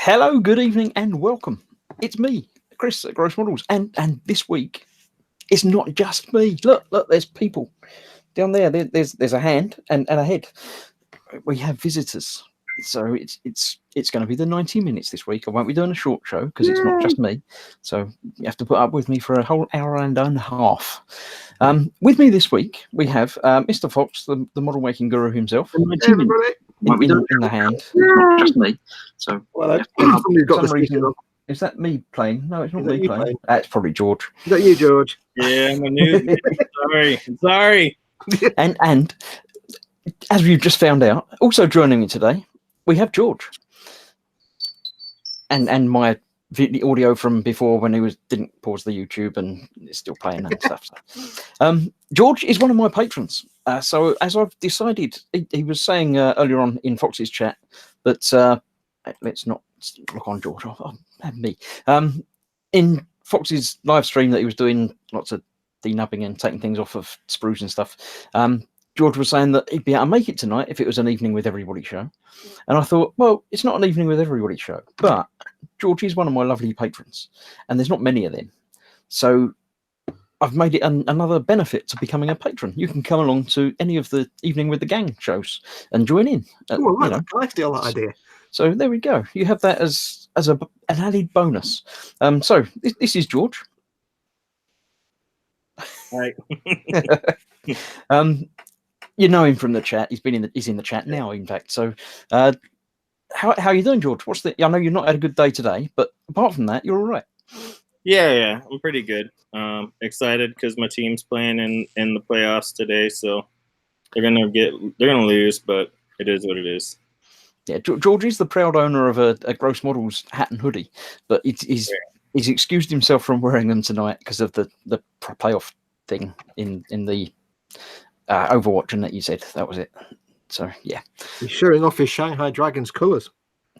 Hello, good evening, and welcome. It's me, Chris at Gross Models, and this week it's not just me. Look, there's people down there. There's a hand and a head. We have visitors, so it's going to be the 90 minutes this week. I won't be doing a short show because it's not just me. So you have to put up with me for a whole hour and a half. With me this week we have Mr. Fox, the model making guru himself. Hey, everybody. In the hand. It's not just me. So Well, somebody's got the reason, speaker on. is that me playing? No, it's not Is that me you playing. playing? That's probably George. Is that you, George? Yeah, I'm a newbie. Sorry. And as we've just found out, also joining me today, we have George. And my the audio from before when he didn't pause the YouTube and it's still playing and stuff. So. George is one of my patrons. So as I've decided, he was saying earlier on in Fox's chat that let's not look on George. I'll have me. In Fox's live stream that he was doing lots of denubbing and taking things off of sprues and stuff, George was saying that he'd be able to make it tonight if it was an Evening with Everybody show. And I thought, well, it's not an Evening with Everybody show, but George is one of my lovely patrons, and there's not many of them. So I've made it another benefit to becoming a patron. You can come along to any of the Evening with the Gang shows and join in. Well, I steal that idea. So there we go. You have that as an added bonus. So this is George. Right. You know him from the chat. He's in the chat now, in fact. So how are you doing, George? I know you've not had a good day today, but apart from that, you're all right. Yeah, I'm pretty good. Excited because my team's playing in the playoffs today, so they're gonna lose, but it is what it is. Yeah, George is the proud owner of a Gross Models hat and hoodie, but he's excused himself from wearing them tonight because of the playoff thing in the Overwatch, and that you said that was it. So yeah, he's showing off his Shanghai Dragons colours.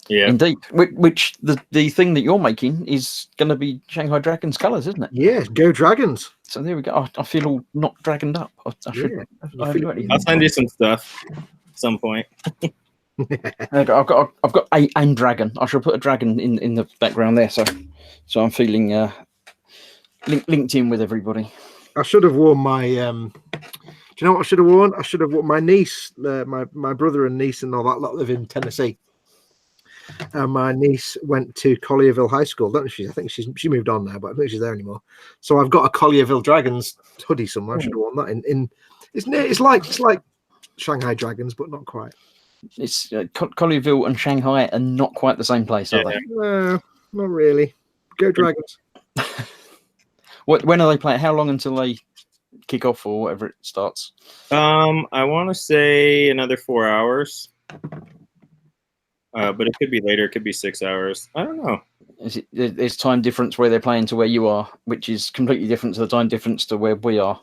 Yeah, indeed. Which the thing that you're making is going to be Shanghai Dragons colours, isn't it? Yes, go Dragons. So there we go. I feel all not dragoned up. I should. I'll send you some stuff at some point. I've got a dragon. I shall put a dragon in the background there. So I'm feeling linked in with everybody. I should have worn my. Do you know what I should have worn? I should have worn my niece, my brother and niece and all that lot live in Tennessee. And my niece went to Collierville High School. I think she moved on now, but I don't think she's there anymore. So I've got a Collierville Dragons hoodie somewhere. I should have worn that. It's like Shanghai Dragons, but not quite. It's Collierville and Shanghai are not quite the same place, are they? No, not really. Go Dragons. When are they playing? How long until they kick off or whatever it starts? I want to say another 4 hours. But it could be later. It could be 6 hours. I don't know. There's time difference where they're playing to where you are, which is completely different to the time difference to where we are.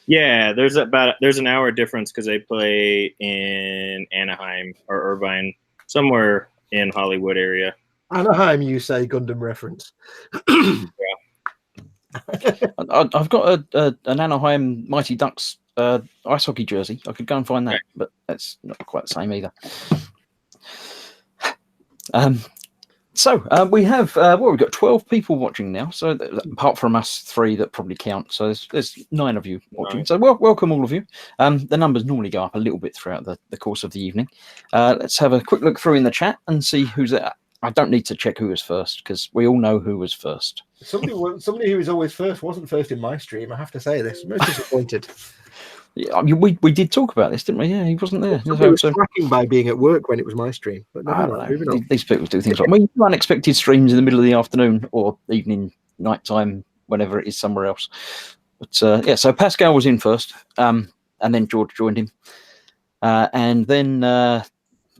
Yeah, there's an hour difference because they play in Anaheim or Irvine, somewhere in Hollywood area. Anaheim, you say? Gundam reference. Yeah. I've got an Anaheim Mighty Ducks ice hockey jersey. I could go and find that, but that's not quite the same either. So we have we've got 12 people watching now. So apart from us 3 that probably count, so there's 9 of you watching. Right. So welcome all of you. The numbers normally go up a little bit throughout the course of the evening. Let's have a quick look through in the chat and see who's there. I don't need to check who was first because we all know who was first. Somebody who was always first wasn't first in my stream. I have to say this. I'm most disappointed. Yeah, we did talk about this, didn't we? Yeah, he wasn't there. He was tracking by being at work when it was my stream. But I don't know. These people do things like unexpected streams in the middle of the afternoon or evening, nighttime, whenever it is somewhere else. But so Pascal was in first, and then George joined him, and then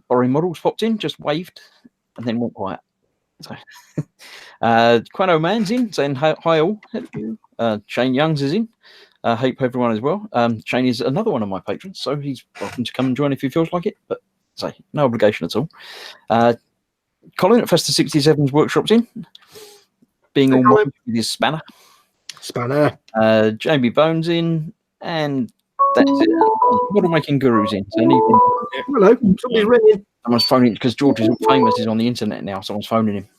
Borrowing Models popped in, just waved, and then went quiet. So Quano Man's in, saying hi all. Shane Youngs is in. Hope everyone is well. Shane is another one of my patrons, so he's welcome to come and join if he feels like it, but say no obligation at all. Colin at Festa 67's workshop's in, being all modern with his spanner. Jamie Bones in, and that's it. Model making gurus in. So hello, somebody's ringing. Someone's phoning because George is famous. He's on the internet now. Someone's phoning him.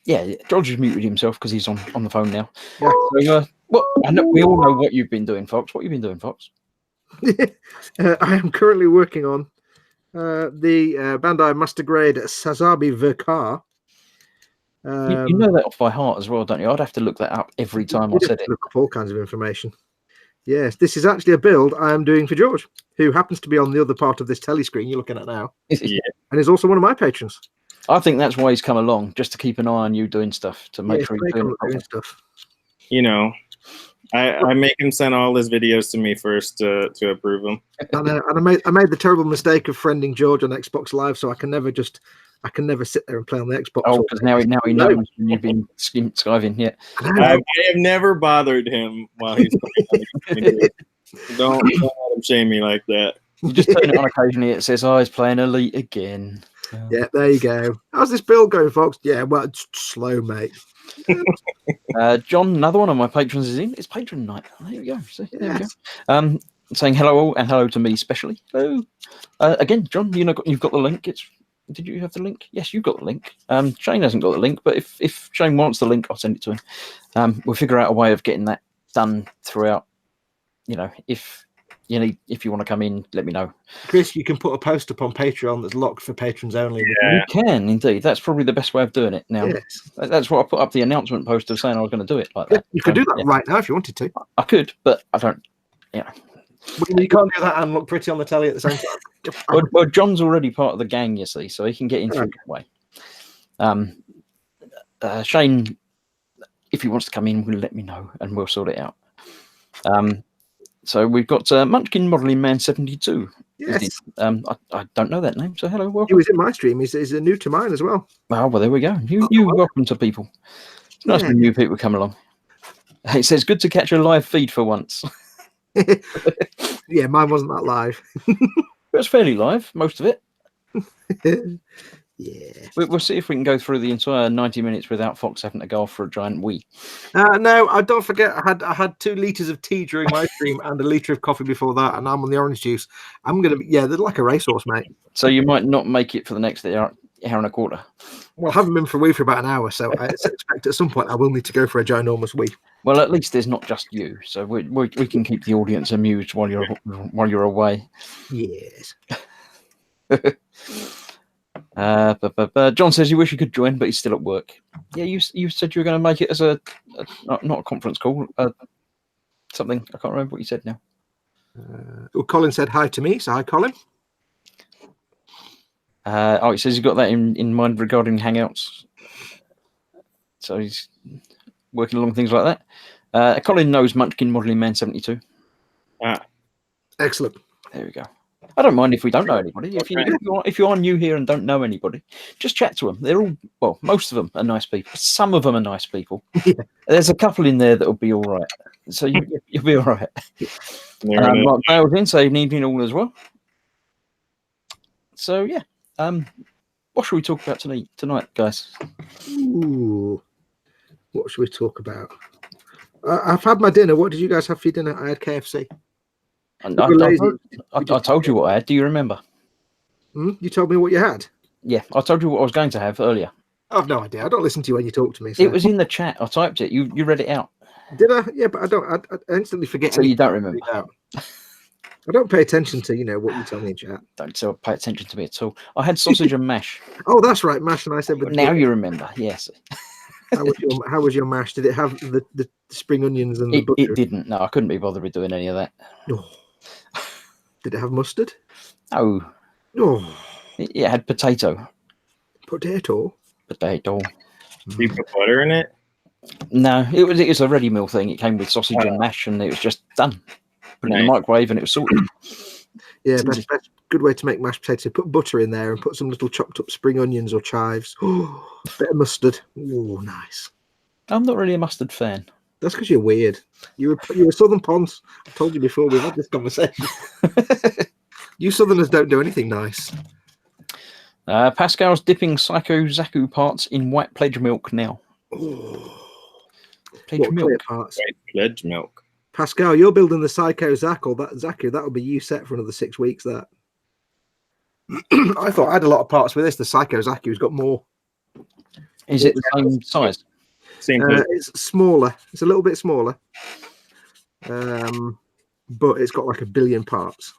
Yeah, George has muted himself because he's on the phone now. Yeah. So, we all know what you've been doing, Fox. What have you been doing, Fox? I am currently working on the Bandai Master Grade Sazabi Verkar. You know that off by heart as well, don't you? I'd have to look that up every time I said it. Look up all kinds of information. Yes, this is actually a build I am doing for George, who happens to be on the other part of this telly screen you're looking at now, Yeah. and is also one of my patrons. I think that's why he's come along, just to keep an eye on you doing stuff, to make sure you're doing it properly. stuff. You know, I make him send all his videos to me first to approve them. And I made the terrible mistake of friending George on Xbox Live, so I can never sit there and play on the Xbox. Oh, because now he knows when you've been skiving. Yeah. I have never bothered him while he's playing. Don't let him shame me like that. You just turn it on occasionally. It says, "Oh, he's playing Elite again." Yeah, there you go. How's this build going, Fox? Yeah, well, it's slow, mate. John, another one of my patrons is in. It's patron night. There we go. So, there we go. Saying hello all and hello to me especially. Hello. Again, John, you've got the link. Did you have the link? Yes, you've got the link. Shane hasn't got the link, but if Shane wants the link, I'll send it to him. We'll figure out a way of getting that done throughout. If you want to come in, let me know. Chris, you can put a post up on Patreon that's locked for patrons only. Yeah. You can indeed. That's probably the best way of doing it now. Yes. That's what I put up the announcement poster saying I was going to do it like that. You could do that right now if you wanted to. I could, but I don't. You can't do that and look pretty on the telly at the same time. Well, John's already part of the gang, you see, so he can get in through that way. Shane, if he wants to come in, will let me know and we'll sort it out. So we've got Munchkin Modelling Man 72. Yes. I don't know that name, so hello, welcome. He was in my stream. He's new to mine as well. Oh, well, there we go. You welcome to people. It's nice when new people come along. It says, good to catch a live feed for once. Yeah, mine wasn't that live. It was fairly live, most of it. Yeah. We'll see if we can go through the entire 90 minutes without Fox having to go off for a giant wee. No, I don't forget. I had 2 liters of tea during my stream and a liter of coffee before that, and I'm on the orange juice. I'm gonna be they're like a racehorse, mate. So you might not make it for the next hour and a quarter. Well, I haven't been for a wee for about an hour, so I expect at some point I will need to go for a ginormous wee. Well, at least there's not just you, so we can keep the audience amused while you're away. Yes. John says you wish you could join, but he's still at work. Yeah, you said you were going to make it as not a conference call, something. I can't remember what you said now. Well, Colin said hi to me, so hi, Colin. He says you got that in mind regarding Hangouts. So he's working along things like that. Colin knows Munchkin Modelling Man 72. Excellent. There we go. I don't mind if we don't know anybody. If you are new here and don't know anybody, just chat to them. They're all, well, most of them are nice people. Some of them are nice people. Yeah. There's a couple in there that will be all right. So you'll be all right. Mark Bale's in, so evening all as well. So yeah, what should we talk about tonight, guys? Ooh, what should we talk about? I've had my dinner. What did you guys have for your dinner? I had KFC. I told you what I had. Do you remember? You told me what you had. Yeah, I told you what I was going to have earlier. I've no idea. I don't listen to you when you talk to me. So. It was in the chat. I typed it. You read it out. Did I? Yeah, but I don't. I instantly forget. So you don't remember. I don't pay attention to what you tell me in chat. Don't pay attention to me at all. I had sausage and mash. Oh, that's right, mash. And I said, now you remember. Yes. How was your mash? Did it have the spring onions and the butter? It didn't. No, I couldn't be bothered with doing any of that. Oh. Did it have mustard? Oh. Oh. It had potato. Potato. Do you put butter in it? No, it was a ready meal thing. It came with sausage and mash, and it was just done. Put it in the microwave, and it was sorted. Yeah, best good way to make mashed potato. Put butter in there and put some little chopped up spring onions or chives. Oh, bit of mustard. Oh, nice. I'm not really a mustard fan. That's because you're weird. You're Southern Ponce. I told you before we've had this conversation. You Southerners don't do anything nice. Pascal's dipping Psycho Zaku parts in white pledge milk now. Oh. Pledge milk. Parts? White pledge milk. Pascal, you're building the Psycho Zaku. That'll be you set for another 6 weeks. That I thought I had a lot of parts with this. The Psycho Zaku's got more. Is it the same size? Same thing. It's smaller. It's a little bit smaller. But it's got like 1 billion parts.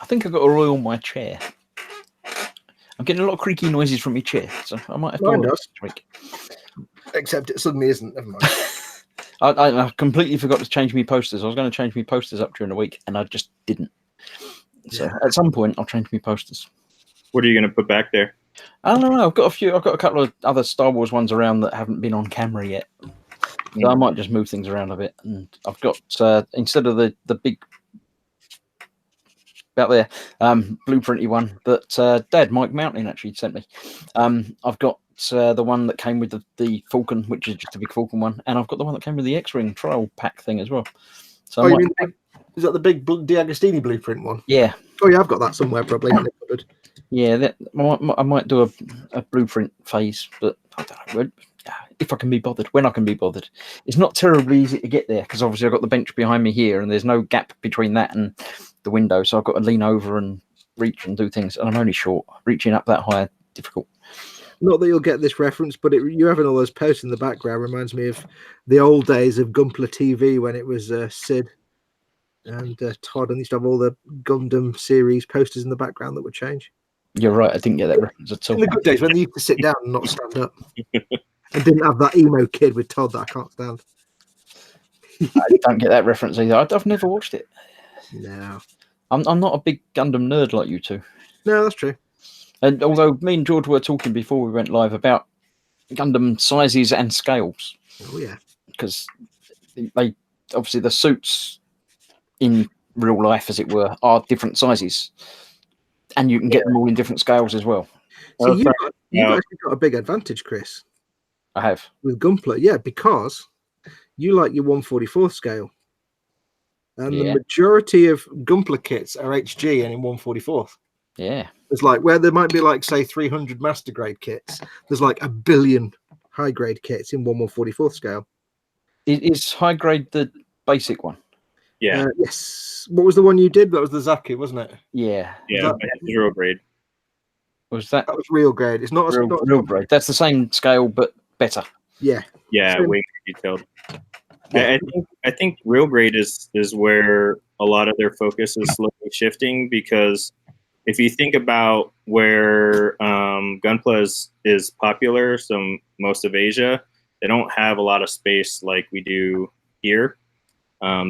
I think I've got to oil my chair. I'm getting a lot of creaky noises from my chair, so I might have to Mine oil it does. this week. Except it suddenly isn't. Never mind. I completely forgot to change my posters. I was going to change my posters up during the week, and I just didn't. So at some point, I'll change my posters. What are you going to put back there? I don't know. I've got a couple of other Star Wars ones around that haven't been on camera yet. So I might just move things around a bit. And I've got instead of the big out there blueprinty one that Dad Mike Mountain actually sent me. I've got the one that came with the Falcon, which is just a big Falcon one, and I've got the one that came with the X-Wing trial pack thing as well. So You mean is that the big D'Agostini blueprint one? yeah. Oh yeah, I've got that somewhere probably. In the cupboard. Yeah, I might do a blueprint phase, but I don't know if I can be bothered. When I can be bothered, it's not terribly easy to get there because obviously I've got the bench behind me here, and there's no gap between that and the window, so I've got to lean over and reach and do things. And I'm only short. Reaching up that high, difficult. Not that you'll get this reference, but you having all those posts in the background reminds me of the old days of Gunpla TV when it was Sid and Todd, and used to have all the Gundam series posters in the background that would change. You're right. I didn't get that reference at all. In the good days when they used to sit down and not stand up, and didn't have that emo kid with Todd that I can't stand. I don't get that reference either. I've never watched it. No, I'm not a big Gundam nerd like you two. no, that's true. And although me and George were talking before we went live about Gundam sizes and scales, Oh yeah, because they obviously the suits in real life, as it were, are different sizes, and you can get them all in different scales as well. so you've actually got a big advantage, Chris, I have. with Gunpla. Yeah, because you like your 1/44th scale, and Yeah. the majority of Gunpla kits are HG and in 1/44th. Yeah. It's like where there might be like say 300 master grade kits, there's like 1 billion high grade kits in 1/144th scale. Is high grade the basic one? Yeah, Yes. What was the one you did? That was the Zaku, wasn't it? Yeah. yeah, zero grade. Was that That was real grade. It's not real grade? That's the same scale but better. Yeah. Yeah, Same. way more detailed. Yeah. I think real grade is where a lot of their focus is slowly shifting, because if you think about where Gunpla is popular, so most of Asia, they don't have a lot of space like we do here.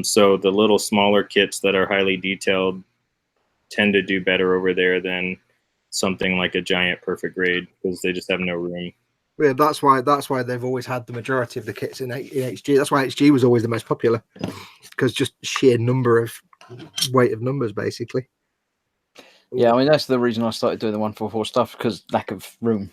So the little smaller kits that are highly detailed tend to do better over there than something like a giant perfect grade, because they just have no room. Yeah, that's why they've always had the majority of the kits in HG. That's why HG was always the most popular, because just sheer weight of numbers, basically. Yeah, I mean that's the reason I started doing the 144 stuff, because lack of room.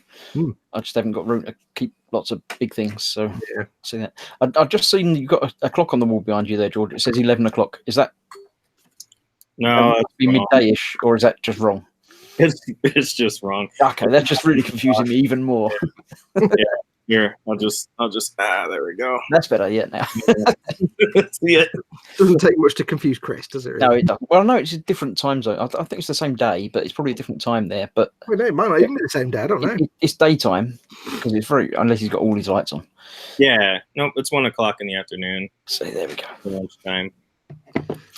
I just haven't got room to keep lots of big things. So Yeah. see that. I've just seen you've got a clock on the wall behind you there, George. It says 11 o'clock. Is that No, must be midday-ish, or is that just wrong? it's just wrong. Okay, that's just really confusing me even more. Here, I'll just there we go. That's better yet now. See it? Doesn't take much to confuse Chris, does it? Really? No, it doesn't. Well, no, it's a different time zone. I think it's the same day, but it's probably a different time there. But Well, no, it might not even be the same day. I don't know. it's daytime because it's very, unless he's got all his lights on. Yeah, nope, it's 1 o'clock in the afternoon. So there we go. Lunchtime.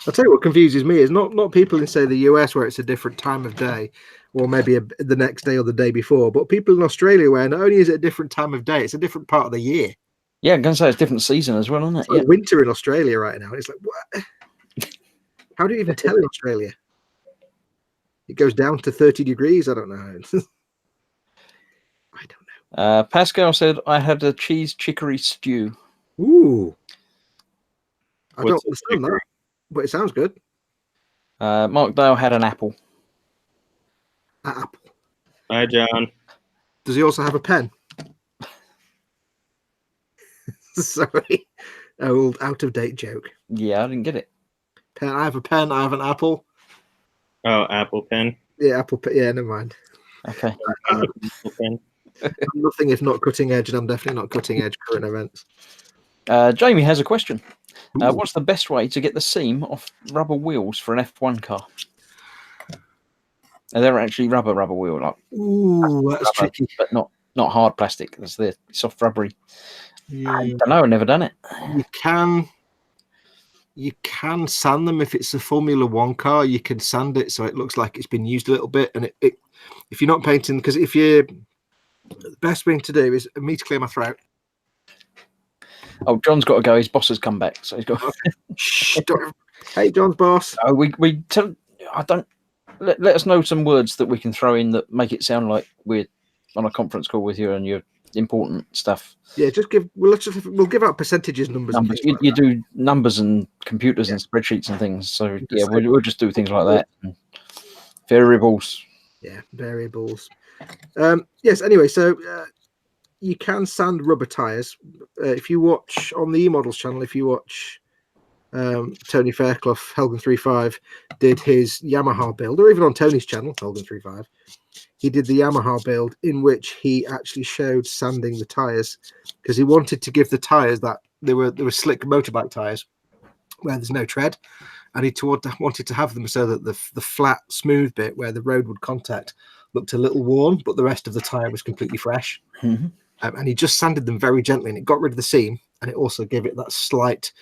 I'll tell you what confuses me is not people in, say, the US where it's a different time of day, or maybe the next day or the day before, but people in Australia where not only is it a different time of day, it's a different part of the year. Yeah, I'm going to say it's different season as well, isn't it? It's like winter in Australia right now. It's like, what? How do you even tell in Australia? It goes down to 30 degrees. I don't know. I don't know. Pascal said, I had a cheese chicory stew. Ooh. I What's don't understand that, but it sounds good. Mark Dale had an apple. Apple. Hi, John. Does he also have a pen? Sorry. Old out-of-date joke. Yeah, I didn't get it. Pen. I have a pen. I have an apple. Oh, Apple Pen. Yeah, apple pen. Yeah, never mind. Okay. Apple Pen. I'm nothing if not cutting edge, and I'm definitely not cutting edge current events. Jamie has a question. What's the best way to get the seam off rubber wheels for an F1 car? They're actually rubber wheel, like Ooh, that's rubber, tricky. but not hard plastic. That's the soft rubbery. Yeah. I don't know. I've never done it. You can sand them if it's a Formula One car. You can sand it so it looks like it's been used a little bit. And it if you're not painting, because if you're, the best thing to do is me to clear my throat. Oh, John's got to go. His boss has come back, so he's got. Shh, hey, John's boss. We tell. I don't. Let us know some words that we can throw in that make it sound like we're on a conference call with you and your important stuff. Yeah, just give. We'll give out percentages, numbers. Numbers. You do numbers and computers and spreadsheets and things. So yeah, we'll just do things like that. And variables. Yeah, variables. Yes. Anyway, so you can sand rubber tires. If you watch on the eModels channel, if you watch Tony Fairclough, Helgen 3.5 did his Yamaha build, or even on Tony's channel, Helgen 3.5, he did the Yamaha build in which he actually showed sanding the tires because he wanted to give the tires that they were slick motorbike tires where there's no tread, and he wanted to have them so that the flat smooth bit where the road would contact looked a little worn, but the rest of the tire was completely fresh. Mm-hmm. And he just sanded them very gently, and it got rid of the seam, and it also gave it that slight,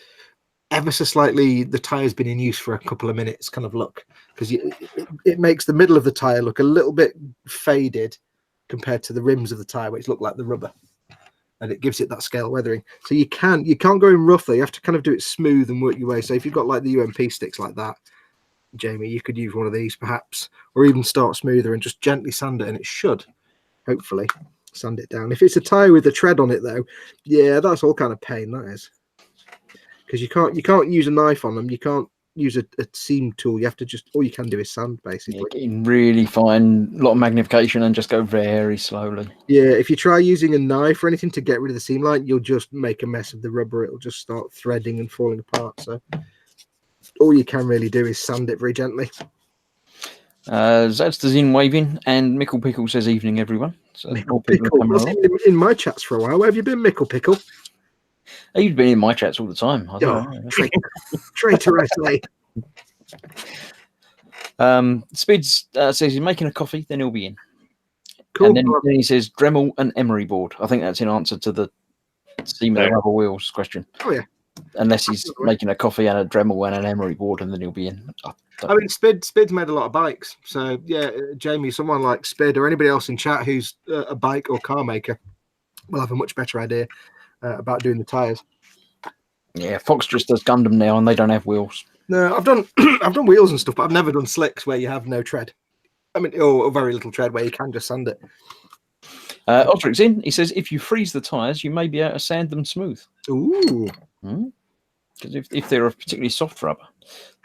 ever so slightly, the tire's been in use for a couple of minutes kind of look, because it makes the middle of the tire look a little bit faded compared to the rims of the tire, which look like the rubber, and it gives it that scale weathering. So you can't go in rough though. You have to kind of do it smooth and work your way. So if you've got like the UMP sticks like that, Jamie, you could use one of these perhaps, or even start smoother and just gently sand it, and it should hopefully sand it down. If it's a tire with a tread on it though, yeah, that's all kind of pain, that is. Because you can't use a knife on them, you can't use a seam tool. You have to just, all you can do is sand basically. Yeah, getting really fine, a lot of magnification, and just go very slowly. Yeah, if you try using a knife or anything to get rid of the seam line, you'll just make a mess of the rubber. It'll just start threading and falling apart. So all you can really do is sand it very gently. Zadstazin waving, and Mickle Pickle says evening everyone. So Mickle Pickle. I've seen him in my chats for a while. Where have you been, Mickle Pickle? You've been in my chats all the time. I don't know. Traitoriously. Spids says he's making a coffee, then he'll be in. Cool. And then he says Dremel and emery board. I think that's in answer to the seam of the rubber wheels question. Oh yeah. Unless he's making a coffee and a Dremel and an emery board, and then he'll be in. I mean, Spid's made a lot of bikes. So yeah, Jamie, someone like Spid or anybody else in chat who's a bike or car maker will have a much better idea about doing the tires. Yeah, Fox just does Gundam now, and they don't have wheels. No, I've done wheels and stuff, but I've never done slicks where you have no tread. I mean, or very little tread where you can just sand it. Osric's in. He says if you freeze the tires, you may be able to sand them smooth. Ooh. Because if they're a particularly soft rubber,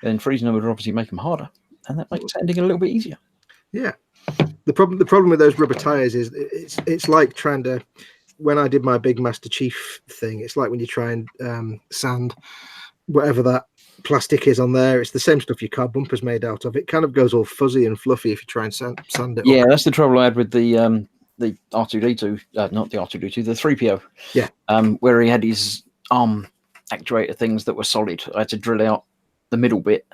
then freezing them would obviously make them harder, and that makes sanding a little bit easier. Yeah. The problem with those rubber tires is it's like trying to. When I did my big Master Chief thing, it's like when you try and sand whatever that plastic is on there. It's the same stuff your car bumper's made out of. It kind of goes all fuzzy and fluffy if you try and sand it. Yeah, that's the trouble I had with the R2D2, not the R2D2, the 3PO. Yeah. Where he had his arm actuator things that were solid. I had to drill out the middle bit,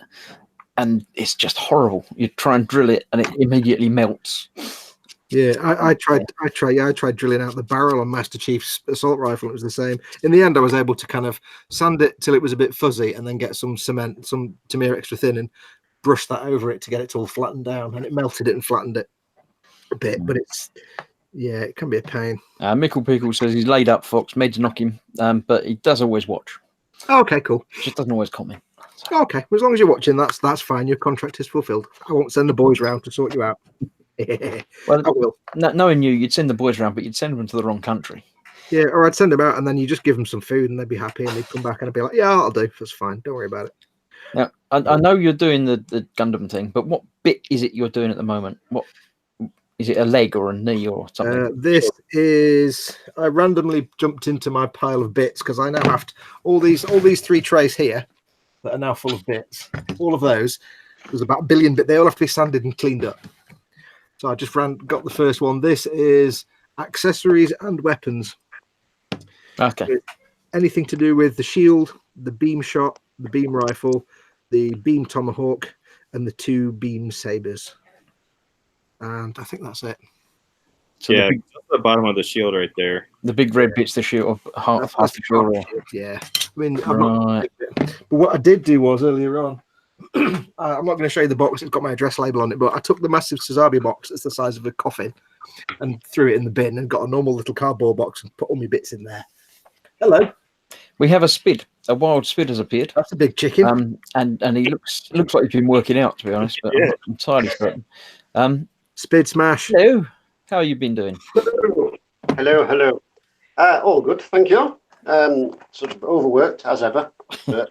and it's just horrible. You try and drill it, and it immediately melts. Yeah, I tried drilling out the barrel on Master Chief's assault rifle. It was the same. In the end, I was able to kind of sand it till it was a bit fuzzy, and then get some cement, some Tamiya extra thin, and brush that over it to get it all flattened down. And it melted it and flattened it a bit, but it can be a pain. Mickle Pickle says he's laid up, Fox. Meds knock him, but he does always watch. Okay, cool. Just doesn't always comment. So. Okay, well, as long as you're watching, that's fine. Your contract is fulfilled. I won't send the boys round to sort you out. Well, I will. Knowing you'd send the boys around, but you'd send them to the wrong country. Yeah, or I'd send them out and then you just give them some food and they'd be happy and they'd come back and I'd be like, yeah, I'll do. That's fine. Don't worry about it. Now, I know you're doing the Gundam thing, but what bit is it you're doing at the moment? What is it, a leg or a knee or something? This is, I randomly jumped into my pile of bits because I now have to, all these 3 trays here that are now full of bits. All of those, there's about 1 billion bits. They all have to be sanded and cleaned up. So I just got the first one. This is accessories and weapons. Okay. Anything to do with the shield, the beam shot, the beam rifle, the beam tomahawk, and the 2 beam sabers. And I think that's it. So Yeah, at the bottom of the shield right there. the big red bit's the shield of half the shield. Yeah. I mean, Right. but what I did do was earlier on, I'm not going to show you the box. It's got my address label on it, but I took the massive Sazabi box that's the size of a coffin and threw it in the bin and got a normal little cardboard box and put all my bits in there. Hello. We have a spid. A wild spid has appeared. That's a big chicken. And he looks like he's been working out, to be honest, but I'm not entirely certain. Spid smash. Hello. How have you been doing? Hello. All good, thank you. Sort of overworked as ever, but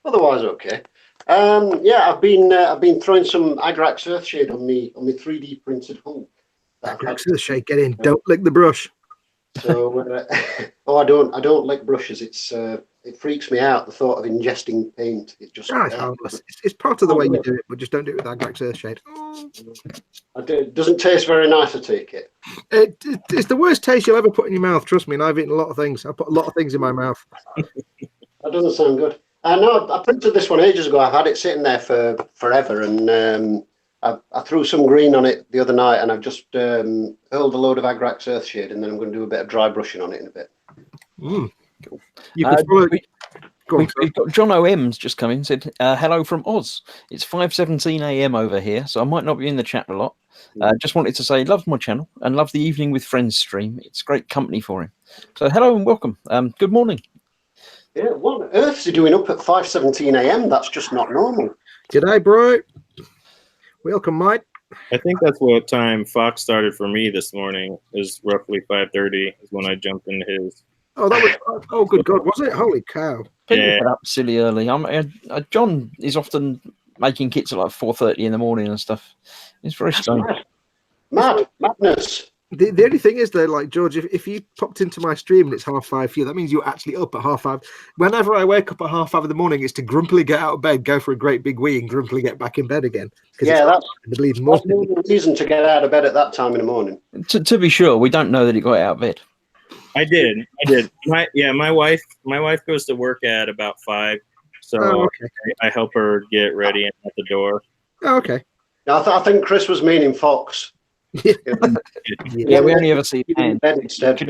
otherwise okay. I've been throwing some Agrax Earthshade on me 3D printed Hulk. Agrax Earthshade, get in. Don't lick the brush. So, I don't like brushes. It freaks me out, the thought of ingesting paint. It just It's harmless. It's part of the way you do it, but just don't do it with Agrax Earthshade. It doesn't taste very nice, I take it. It's the worst taste you'll ever put in your mouth. Trust me, and I've eaten a lot of things. I put a lot of things in my mouth. That doesn't sound good. No, I printed this one ages ago. I've had it sitting there for forever, and I threw some green on it the other night, and I've just hurled a load of Agrax Earthshade, and then I'm going to do a bit of dry brushing on it in a bit. Cool. You can follow. We've got John O.M.'s just come in and said, hello from Oz. It's 5:17 a.m. over here, so I might not be in the chat a lot. Just wanted to say, love my channel and love the Evening with Friends stream. It's great company for him. So hello and welcome. Good morning. Yeah, what on earth is he doing up at 5:17 a.m.? That's just not normal. G'day, bro. Welcome, mate. I think that's what time Fox started for me this morning. Is roughly 5:30 is when I jumped into his. Oh, that was. Oh, good God, was it? Holy cow! People Yeah. get up silly early. John is often making kits at like 4:30 in the morning and stuff. It's very strange. Madness. The only thing is, though, like, George, if you popped into my stream and it's 5:30 for you, that means you're actually up at 5:30. Whenever I wake up at 5:30 in the morning, it's to grumpily get out of bed, go for a great big wee, and grumpily get back in bed again. Yeah, that's the bleeding more. no reason to get out of bed at that time in the morning. To be sure, we don't know that he got out of bed. I did. My wife goes to work at about 5, so okay. I help her get ready and at the door. Oh, okay. Now, I think Chris was meaning Fox. Yeah, we only ever see In bed instead.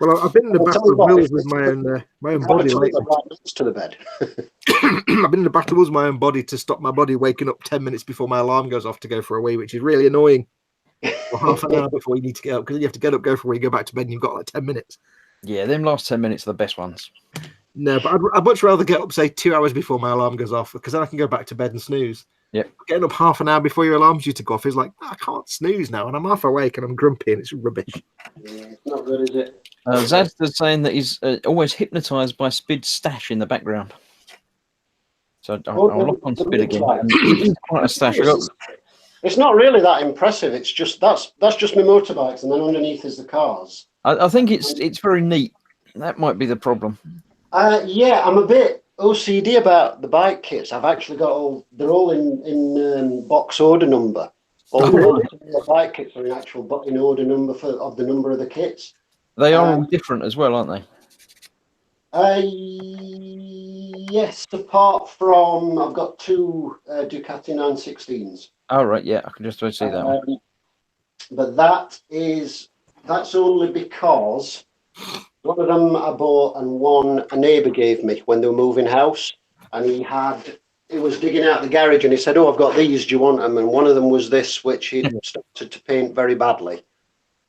Well, I've been in the Battle of Wills with my own body lately. To the bed. I've been in the Battle of Wills with my own body to stop my body waking up 10 minutes before my alarm goes off to go for a wee, which is really annoying. Or half an hour before you need to get up, because you have to get up, go for a wee, go back to bed, and you've got like 10 minutes. Yeah, them last 10 minutes are the best ones. No, but I'd much rather get up, say, 2 hours before my alarm goes off, because then I can go back to bed and snooze. Yep. Getting up half an hour before your alarm's due to go off is like, I can't snooze now, and I'm half awake and I'm grumpy and it's rubbish. Yeah, it's not good, is it? Zaz is saying that he's always hypnotised by Spid's stash in the background. So I'll lock on Spid again. He's quite a stash. It's not really that impressive. It's just that's just my motorbikes, and then underneath is the cars. I think it's very neat. That might be the problem. Yeah, I'm a bit OCD about the bike kits. I've actually got they're all in box order number. All the bike kits are in actual in order number of the number of the kits. They are all different as well, aren't they? Yes, apart from I've got 2 Ducati 916s. Oh, right, yeah, I can just about see that one. But that's only because one of them I bought and one a neighbour gave me when they were moving house, and he was digging out the garage and he said, "Oh, I've got these. Do you want them?" And one of them was this, which he'd started to paint very badly,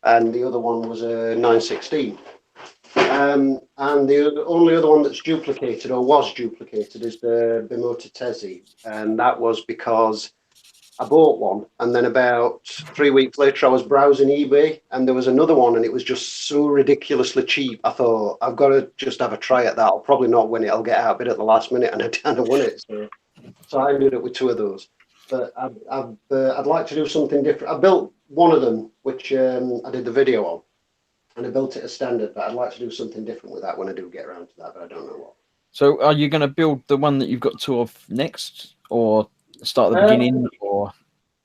and the other one was a 916. And the only other one that's duplicated or was duplicated is the Bimota Tesi, and that was because I bought one, and then about 3 weeks later, I was browsing eBay, and there was another one, and it was just so ridiculously cheap. I thought, I've got to just have a try at that. I'll probably not win it. I'll get out of it at the last minute, and I won it. So I ended up with 2 of those. But I'd like to do something different. I built one of them, which I did the video on, and I built it as standard. But I'd like to do something different with that when I do get around to that, but I don't know what. So are you going to build the one that you've got 2 of next, or start at the beginning, or?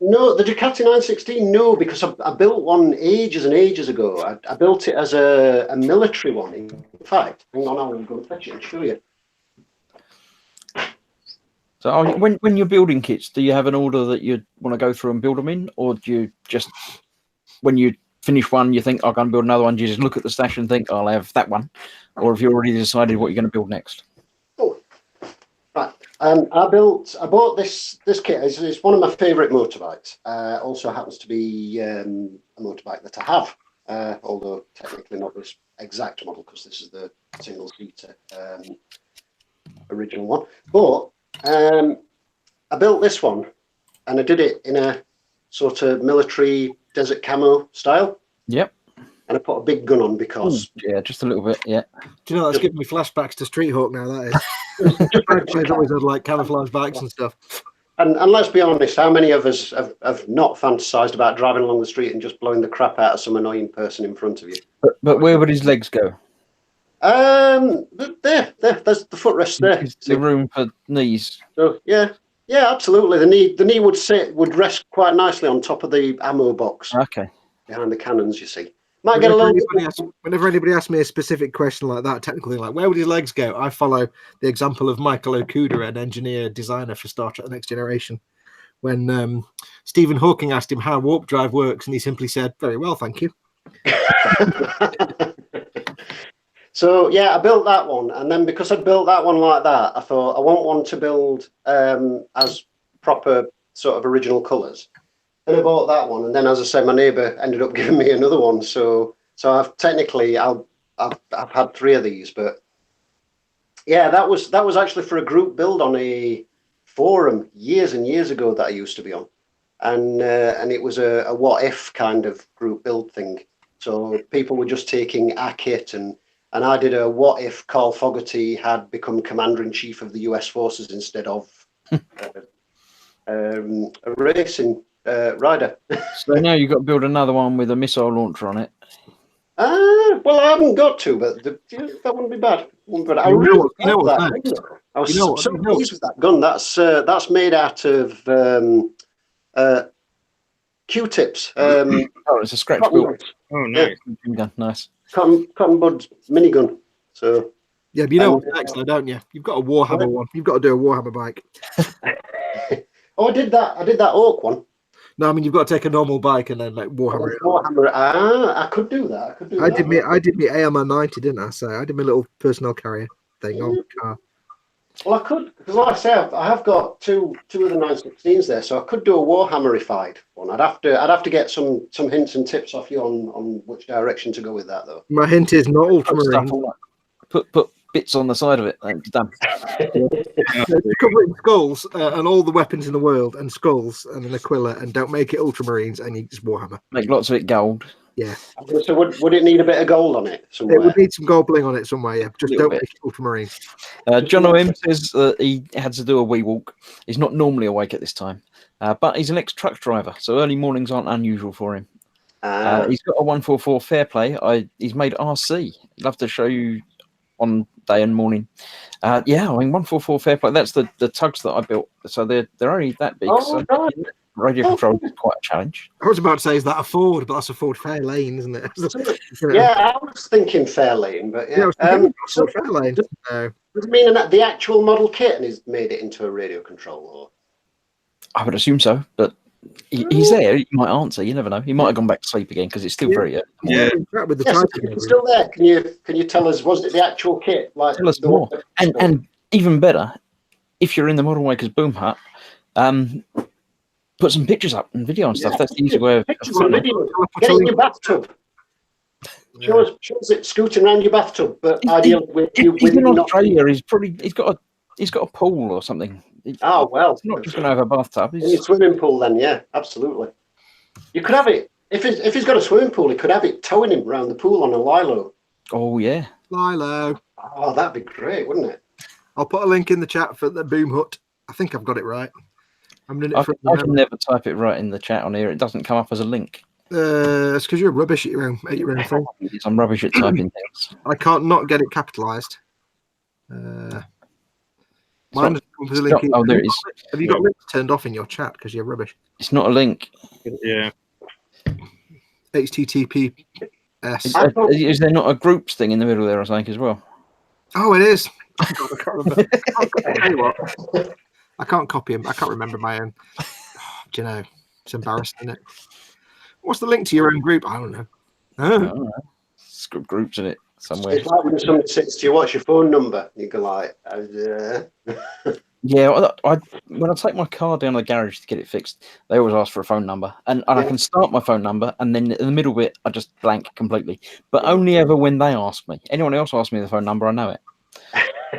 No, the Ducati 916, no, because I built one ages and ages ago. I built it as a military one. In fact, hang on, I'll go and fetch it and show you. So when you're building kits, do you have an order that you want to go through and build them in, or do you just, when you finish one, you think, I'm going to build another one, do you just look at the stash and think, I'll have that one? Or have you already decided what you're going to build next? Oh, right. I bought this kit. It's one of my favourite motorbikes. Also happens to be a motorbike that I have, although technically not this exact model because this is the single seater original one. But I built this one, and I did it in a sort of military desert camo style. Yep. And I put a big gun on because yeah, just a little bit. Yeah. Do you know that's giving me flashbacks to Street Hawk now? That is. I've always had like camouflage bikes and stuff. And let's be honest, how many of us have not fantasized about driving along the street and just blowing the crap out of some annoying person in front of you? But where would his legs go? There's the footrest there. Is the room for knees? So yeah, absolutely. The knee would rest quite nicely on top of the ammo box Okay. behind the cannons. You see, might get a little. Whenever anybody asks me a specific question like that, technically, like where would his legs go, I follow the example of Michael Okuda, an engineer designer for Star Trek: The Next Generation. When Stephen Hawking asked him how warp drive works, and he simply said, "Very well, thank you." So yeah, I built that one, and then because I built that one like that, I thought I want one to build as proper sort of original colours. Then I bought that one, and then as I said, my neighbour ended up giving me another one. So I've had 3 of these, but yeah, that was actually for a group build on a forum years and years ago that I used to be on, and it was a what if kind of group build thing. So people were just taking our kit and I did a what if Carl Fogarty had become Commander-in-Chief of the US forces instead of a racing rider. So now you've got to build another one with a missile launcher on it. Well, I haven't got to, but that wouldn't be bad. I really love that gun. I was so pleased with that gun. That's made out of Q-tips. Oh, it's a scratch build. Oh, nice. Yeah. Nice. Cotton bud minigun. So yeah, but you know what's next, though, don't you? You've got a Warhammer one. You've got to do a Warhammer bike. I did that Oak one. No, I mean you've got to take a normal bike and then like Warhammer it. Warhammer. I could do that. I did me AMR 90, didn't I? So I did my little personnel carrier thing on the car. Well, I could, because like I say, I have got two of the 916s there, so I could do a Warhammerified one. I'd have to get some hints and tips off you on which direction to go with that, though. My hint is not ultramarine. Put bits on the side of it. And done. Cover it in skulls and all the weapons in the world, and skulls and an Aquila, and don't make it ultramarines, and you just Warhammer. Make lots of it gold. Yeah. So would it need a bit of gold on it somewhere? It would need some gold bling on it somewhere. Yeah, just don't make it ultramarine. John O.M. says that he had to do a wee walk. He's not normally awake at this time, but he's an ex-truck driver, so early mornings aren't unusual for him. He's got a 144 Fairplay. He's made RC. I'd love to show you on day and morning. Yeah, I mean 144 Fairplay. That's the tugs that I built. So they're only that big. Oh, so radio control is quite a challenge. I was about to say, is that a Ford? But that's a Ford Fairlane, isn't it? Yeah, I was thinking Fairlane, but yeah. Ford Fairlane. No. Does it mean that the actual model kit and he's made it into a radio control? Or? I would assume so, but he's there. He might answer. You never know. He might have gone back to sleep again because it's still very early. Yeah. With the Yes, it's still there. Can you tell us? Was it the actual kit? Like Tell us more. And even better, if you're in the Model Makers Boom Hut, put some pictures up and video and stuff. That's the easy way of pictures and video. Get it in your bathtub. Show us it scooting around your bathtub, but ideally with you. He's in Australia. He's got a pool or something. Oh well, it's not just going to have a bathtub. In your swimming pool, then yeah, absolutely. You could have it if he's got a swimming pool. He could have it towing him around the pool on a lilo. Oh yeah, lilo. Oh, that'd be great, wouldn't it? I'll put a link in the chat for the Boom Hut. I think I've got it right. I can never type it right in the chat on here. It doesn't come up as a link. It's because you're rubbish at your own thing. I'm rubbish at typing things. I can't not get it capitalised. Mine has come with a link. Oh, there it is. Have you got links turned off in your chat because you're rubbish? It's not a link. Yeah. HTTPS. Is there not a groups thing in the middle there, I think, as well? Oh, it is. Oh, God, I can't remember. I tell you what, I can't copy them. I can't remember my own. Do you know? It's embarrassing, isn't it? What's the link to your own group? I don't know. I don't know. It's got groups in it somewhere. It's like when somebody says to you, "What's your phone number?" You go like, Yeah, when I take my car down to the garage to get it fixed, they always ask for a phone number, and I can start my phone number, and then in the middle bit, I just blank completely. But only ever when they ask me. Anyone else asks me the phone number, I know it.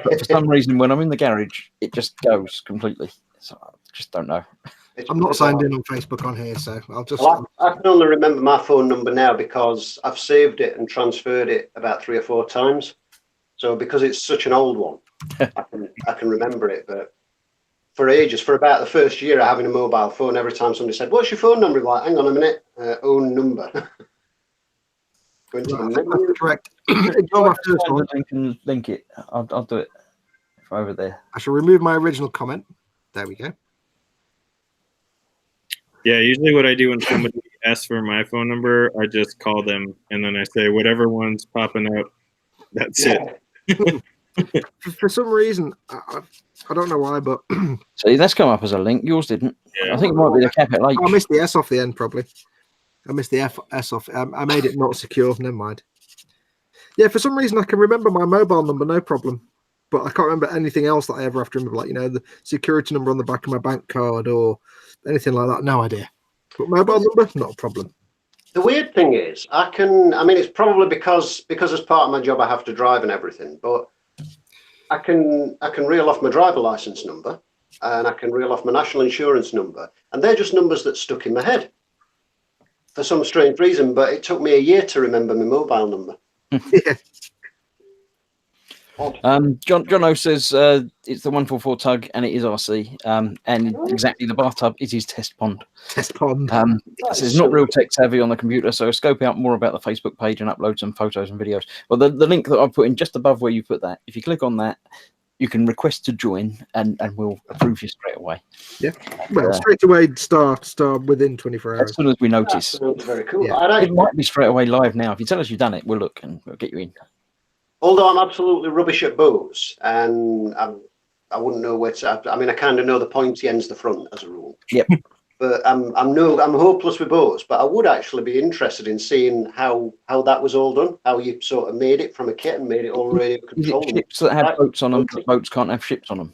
But for some reason, when I'm in the garage, it just goes completely. So I just don't know. I'm not signed in on Facebook on here, so I'll just. Well, I can only remember my phone number now because I've saved it and transferred it about 3 or 4 times. So because it's such an old one, I can remember it. But for ages, for about the first year of having a mobile phone, every time somebody said, "What's your phone number?" I'm like, hang on a minute, own number. Going to the menu. That's correct. Ignore my first one. I can link it. I'll do it if I'm over there. I shall remove my original comment. There we go. Yeah, usually what I do when somebody asks for my phone number, I just call them and then I say whatever one's popping up, that's it. For some reason, I don't know why, but See, that's come up as a link. Yours didn't. Yeah. I think it might be the capital H. I missed the S off the end, probably. I missed the S off. I made it not secure. Never mind. Yeah, for some reason, I can remember my mobile number, no problem. But I can't remember anything else that I ever have to remember, like, the security number on the back of my bank card or anything like that. No idea. But mobile number, not a problem. The weird thing is, it's probably because as part of my job I have to drive and everything, but I can reel off my driver license number and I can reel off my national insurance number, and they're just numbers that stuck in my head for some strange reason. But it took me a year to remember my mobile number. Yeah. John O says it's the 144 tug and it is RC, and exactly the bathtub is his test pond. Test pond. It says not real tech savvy on the computer, so scope out more about the Facebook page and upload some photos and videos. Well, the link that I've put in just above where you put that, if you click on that, you can request to join and we'll approve you straight away. Yeah. Well, straight away, star within 24 hours. As soon as we notice. That's very cool. Yeah. It might be straight away live now. If you tell us you've done it, we'll look and we'll get you in. Although I'm absolutely rubbish at boats, and I wouldn't know where to. I kind of know the pointy end's the front as a rule. Yep. But I'm hopeless with boats. But I would actually be interested in seeing how that was all done. How you sort of made it from a kit and made it all radio Is controlled. it ships that have boats on them, but boats can't have ships on them?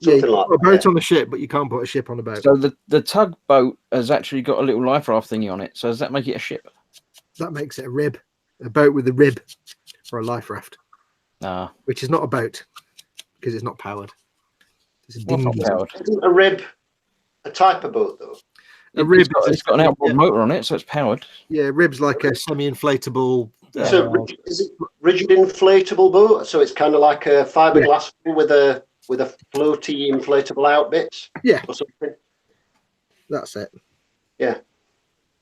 Yeah, you Something like can put a boat that. on the ship, but you can't put a ship on a boat. So the tugboat has actually got a little life raft thingy on it. So does that make it a ship? That makes it a rib. A boat with a rib or a life raft, which is not a boat because it's not powered. It's a Well, dinghy. not powered. Isn't a rib a type of boat though? A rib. It's got an outboard motor on it, so it's powered. Yeah, rib's like a semi-inflatable. So is it rigid inflatable boat? So it's kind of like a fiberglass with a floaty inflatable out bits. Yeah, Or something. that's it. Yeah.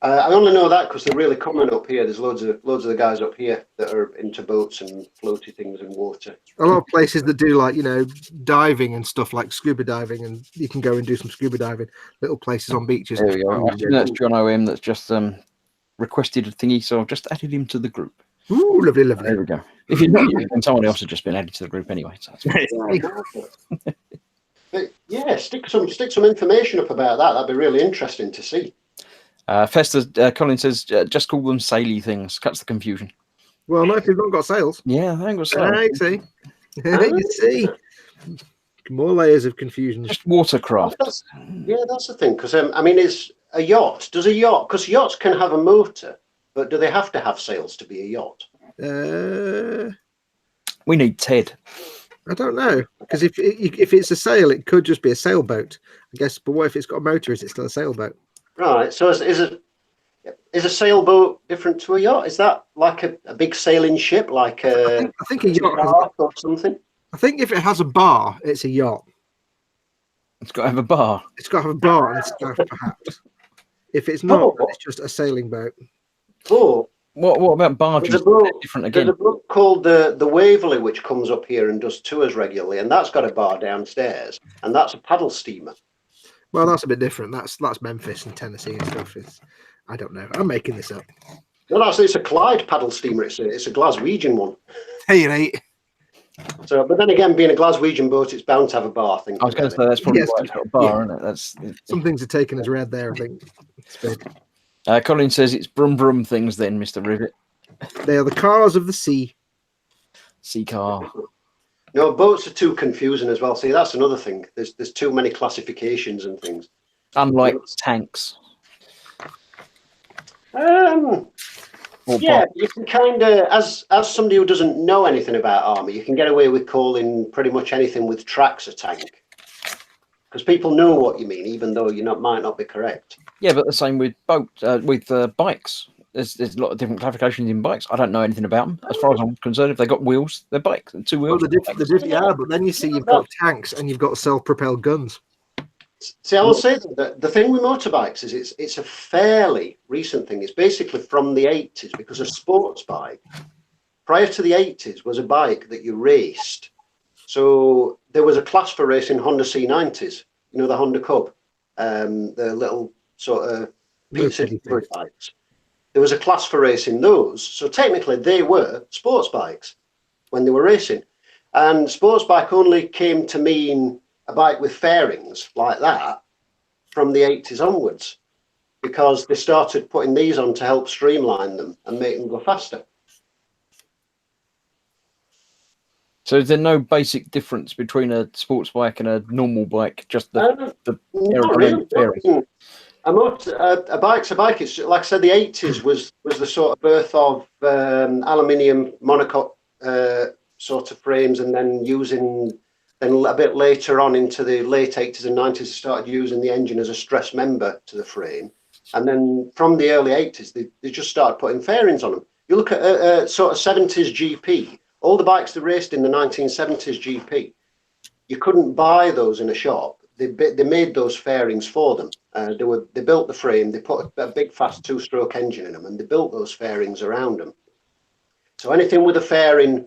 I only know that because they're really common up here. There's loads of the guys up here that are into boats and floaty things in water. A lot of places that do like diving and stuff, like scuba diving, and you can go and do some scuba diving. Little places on beaches. There we go. I think that's John O.M. that's just requested a thingy, so I've just added him to the group. Ooh, lovely, lovely. There we go. If you're not you, then someone else has just been added to the group anyway. So that's But yeah, stick some information up about that. That'd be really interesting to see. Festa Colin says just call them saily things. Cuts the confusion. Well, no, if you've not got sails. Yeah, I think it was I see. You see. More layers of confusion. just watercraft. That's the thing. Because is a yacht? Does a yacht? Because yachts can have a motor, but do they have to have sails to be a yacht? We need Ted. I don't know, because if it's a sail, it could just be a sailboat, I guess. But what if it's got a motor? Is it still a sailboat? Right. So is a sailboat different to a yacht? Is that like a big sailing ship, like I think a yacht has, bark or something? I think if it has a bar, it's a yacht. It's got to have a bar. It's got to have a bar and staff, perhaps. If it's not, then it's just a sailing boat. Or What about barges? There's a boat, Different there's again. a boat called the Waverley, which comes up here and does tours regularly, and that's got a bar downstairs, and that's a paddle steamer. Well, that's a bit different. That's Memphis and Tennessee and stuff. I don't know. I'm making this up. No, actually, it's a Clyde paddle steamer. It's a Glaswegian one. Hey, it ain't. So, but then again, being a Glaswegian boat, it's bound to have a bar. I think. I was going to say that's probably Yes. why it's got a bar, isn't it? That's Some things are taken as read there, I think. It's big. Colin says it's brum brum things then, Mr. Rivet. They are the cars of the sea. Sea car. No, boats are too confusing as well. See, that's another thing. There's too many classifications and things. Unlike tanks. Or Yeah, bar- you can kind of, as somebody who doesn't know anything about army, you can get away with calling pretty much anything with tracks a tank, because people know what you mean, even though might not be correct. Yeah, but the same with bikes. There's a lot of different classifications in bikes. I don't know anything about them. As far as I'm concerned, if they got wheels, they're bikes. Two Well, wheels. yeah, but then you see you've got tanks and you've got self-propelled guns. See, I will say that the thing with motorbikes is it's a fairly recent thing. It's basically from the 80s, because a sports bike prior to the 80s was a bike that you raced. So there was a class for racing Honda C90s, the Honda Cub, the little sort of pizza delivery bikes. There was a class for racing those. So technically they were sports bikes when they were racing. And sports bike only came to mean a bike with fairings like that from the 80s onwards, because they started putting these on to help streamline them and make them go faster. So is there no basic difference between a sports bike and a normal bike? Just the not really. fairings? A bike's a bike. It's like I said, the 80s was the sort of birth of aluminium monocoque sort of frames, and then a bit later on into the late 80s and 90s, they started using the engine as a stress member to the frame. And then from the early 80s, they just started putting fairings on them. You look at sort of 70s GP, all the bikes that raced in the 1970s GP, you couldn't buy those in a shop. They made those fairings for them. They built the frame, they put a big fast two-stroke engine in them, and they built those fairings around them. So anything with a fairing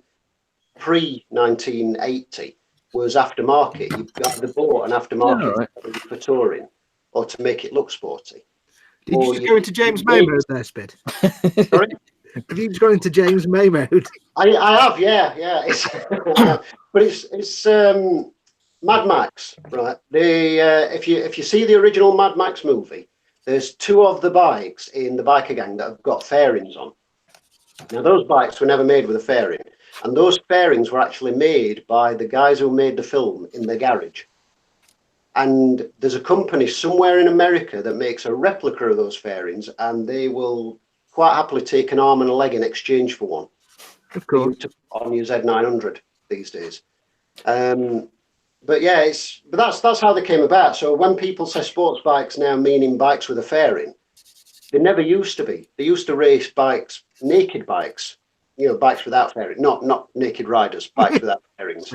pre-1980 was aftermarket. You either bought an aftermarket for touring or to make it look sporty. Did you just go into James May mode there, Spid? Sorry? Have you just gone into James May mode? I have, yeah. But it's Mad Max, right? If you see the original Mad Max movie, there's two of the bikes in the biker gang that have got fairings on. Now those bikes were never made with a fairing, and those fairings were actually made by the guys who made the film in their garage. And there's a company somewhere in America that makes a replica of those fairings, and they will quite happily take an arm and a leg in exchange for one. Of course. On your Z900 these days. But yeah, that's how they came about. So when people say sports bikes now meaning bikes with a fairing, they never used to be. They used to race bikes, naked bikes, bikes without fairing, not naked riders, bikes without fairings.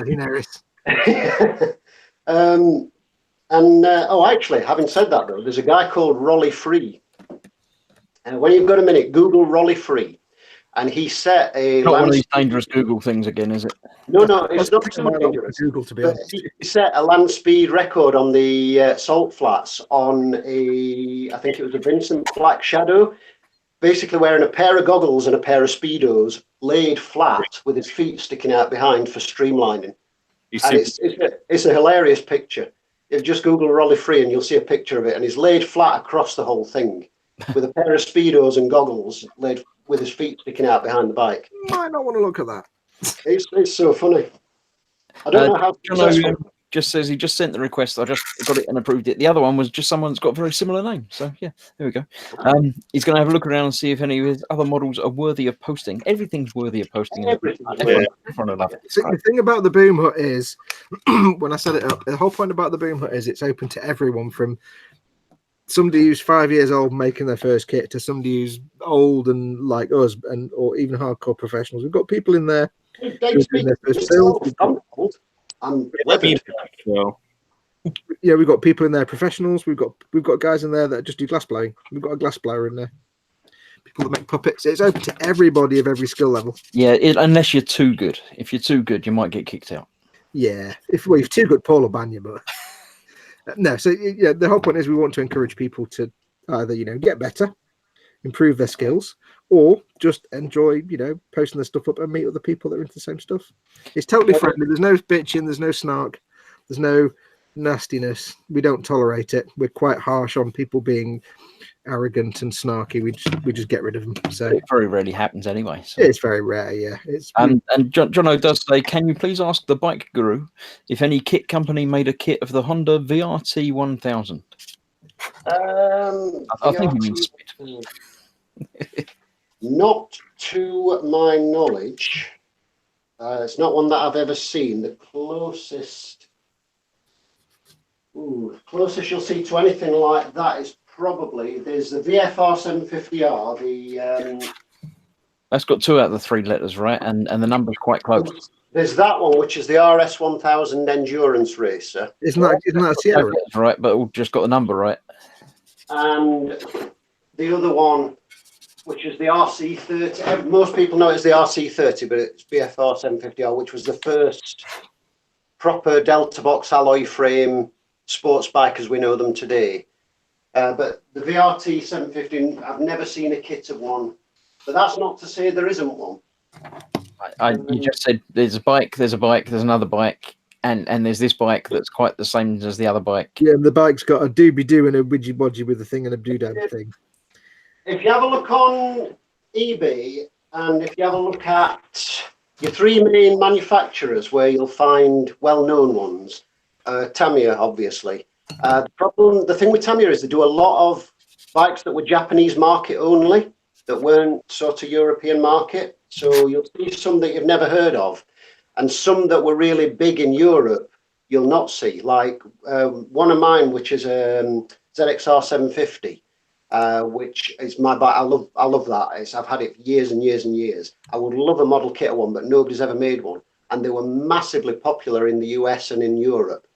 Actually, having said that though, there's a guy called Rolly Free. And when you've got a minute, Google Rolly Free, and he set a. Not one of these dangerous Google things again, is it? No, it's not too dangerous. Google, to be But honest. he set a land speed record on the salt flats on I think it was a Vincent Black Shadow, basically wearing a pair of goggles and a pair of Speedos, laid flat with his feet sticking out behind for streamlining. And it's a hilarious picture. If you just Google Rolly Free and you'll see a picture of it, and he's laid flat across the whole thing with a pair of Speedos and goggles, laid with his feet sticking out behind the bike. Might not want to look at that. It's so funny. I don't know how successful. Just says he just sent the request. I just got it and approved it. The other one was just someone that's got a very similar name. So yeah, there we go. He's going to have a look around and see if any of his other models are worthy of posting. Everything's worthy of posting. Everything. See, the thing about the Boom Hut is, when I set it up, the whole point about the Boom Hut is it's open to everyone, from somebody who's 5 years old making their first kit to somebody who's old and like us, or even hardcore professionals. We've got people in there who's doing their first build. Yeah, we've got people in there, professionals. We've got guys in there that just do glass blowing. We've got a glass blower in there. people that make puppets. It's open to everybody of every skill level. Yeah, unless you're too good. If you're too good, you might get kicked out. Yeah, if you're too good, Paul will ban you. But no, so yeah, the whole point is we want to encourage people to either get better, improve their skills, or just enjoy posting their stuff up and meet other people that are into the same stuff. It's totally friendly. There's no bitching. There's no snark. There's no nastiness. We don't tolerate it. We're quite harsh on people being arrogant and snarky. We just get rid of them. So it very rarely happens anyway. So. It's very rare. Yeah. It's and Jono does say, can you please ask the Bike Guru if any kit company made a kit of the Honda VRT 1000? I think he means Speed. Not to my knowledge. It's not one that I've ever seen. The closest you'll see to anything like that is probably there's the VFR 750R. That's got 2 out of the 3 letters, right? And the number's quite close. There's that one, which is the RS 1000 Endurance Racer. Isn't that a Sierra? Right, but we've just got the number right. And the other one, which is the RC30. Most people know it as the RC30, but it's BFR 750R, which was the first proper Delta Box alloy frame sports bike as we know them today. But the VRT 750, I've never seen a kit of one. But that's not to say there isn't one. You just said there's a bike, there's another bike, and there's this bike that's quite the same as the other bike. Yeah, and the bike's got a doobie-doo and a widgy-bodgy with a thing and a doodad thing. If you have a look on eBay, and if you have a look at your 3 main manufacturers where you'll find well-known ones, Tamiya, obviously. The thing with Tamiya is they do a lot of bikes that were Japanese market only, that weren't sort of European market. So you'll see some that you've never heard of, and some that were really big in Europe, you'll not see. Like one of mine, which is ZXR 750. Which is my bike. I love that. I've had it for years and years and years. I would love a model kit of one, but nobody's ever made one. And they were massively popular in the US and in Europe.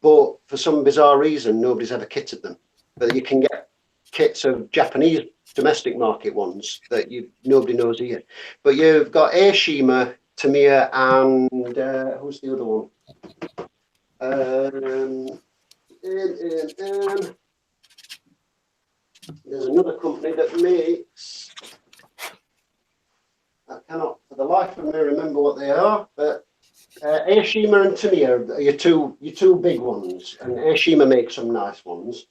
But for some bizarre reason, nobody's ever kitted them. But you can get kits of Japanese domestic market ones that nobody knows here. But you've got Airshima, Tamiya, and who's the other one? There's another company that makes. I cannot, for the life of me, remember what they are. But Airshima and Tamiya are your two big ones, and Airshima makes some nice ones.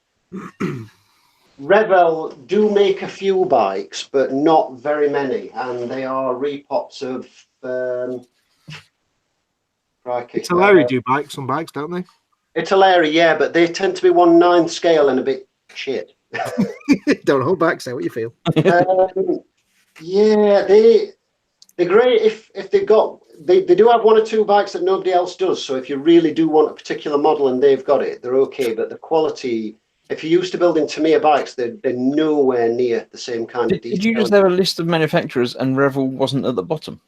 Revel do make a few bikes, but not very many, and they are repops of. Italeri do some bikes, don't they? Italeri, yeah, but they tend to be 1/9 scale and a bit shit. Don't hold back. Say what you feel. Yeah, they're great if they've got. They do have 1 or 2 bikes that nobody else does. So if you really do want a particular model and they've got it, they're okay. But the quality, if you're used to building Tamiya bikes, they're nowhere near the same kind of detail. Did you just have a list of manufacturers and Revel wasn't at the bottom?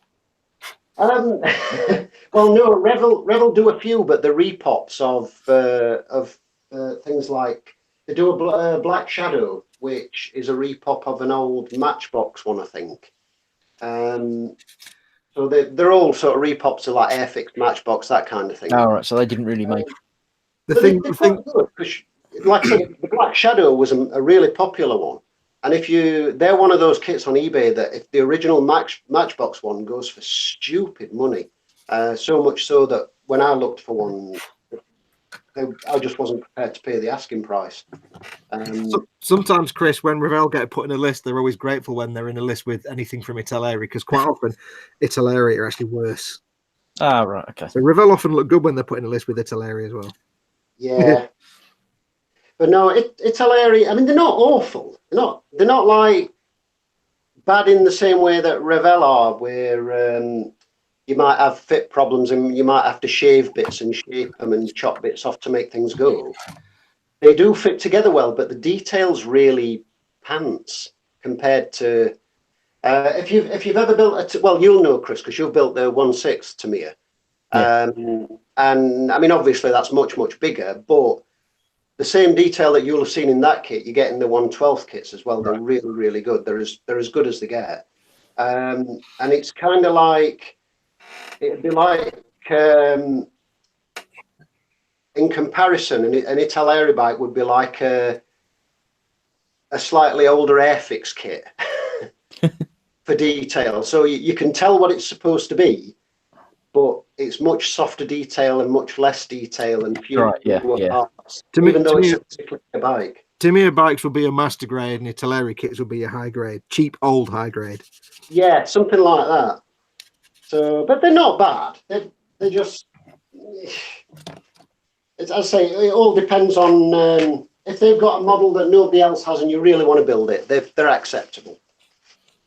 Well, no, Revel do a few, but the repops of things like. They do a Black Shadow, which is a repop of an old Matchbox one, I think. So they're all sort of repops of like Airfix, Matchbox, that kind of thing. All right, so they didn't really make. The thing, like I said, the Black Shadow was a really popular one, and they're one of those kits on eBay that if the original Matchbox one goes for stupid money, so much so that when I looked for one. I just wasn't prepared to pay the asking price. Sometimes, Chris, when Revel get put in a list, they're always grateful when they're in a list with anything from Italeri, because quite often Italeri are actually worse. Ah, right, okay. So Revel often look good when they're put in a list with Italeri as well. Yeah. But no, Italeri, I mean, they're not awful. They're not like bad in the same way that Revel are, where you might have fit problems and you might have to shave bits and shape them and chop bits off to make things go. They do fit together well, but the details really pants compared to if you've ever built well, you'll know, Chris, because you've built the 1/6 Tamiya. Yeah. And I mean, obviously that's much bigger, but the same detail that you'll have seen in that kit, you get in the 1/12 kits as well. They're really, really good. They're as good as they get. And it's kind of like, it'd be like, in comparison, an Italeri bike would be like a slightly older Airfix kit for detail. So you can tell what it's supposed to be, but it's much softer detail and much less detail and fewer parts, even though it's a particular bike. Tamiya bikes will be a master grade and Italeri kits will be a high grade, cheap old high grade. Yeah, something like that. So, but they're not bad. They're just, as I say, it all depends on if they've got a model that nobody else has and you really want to build it, they're acceptable.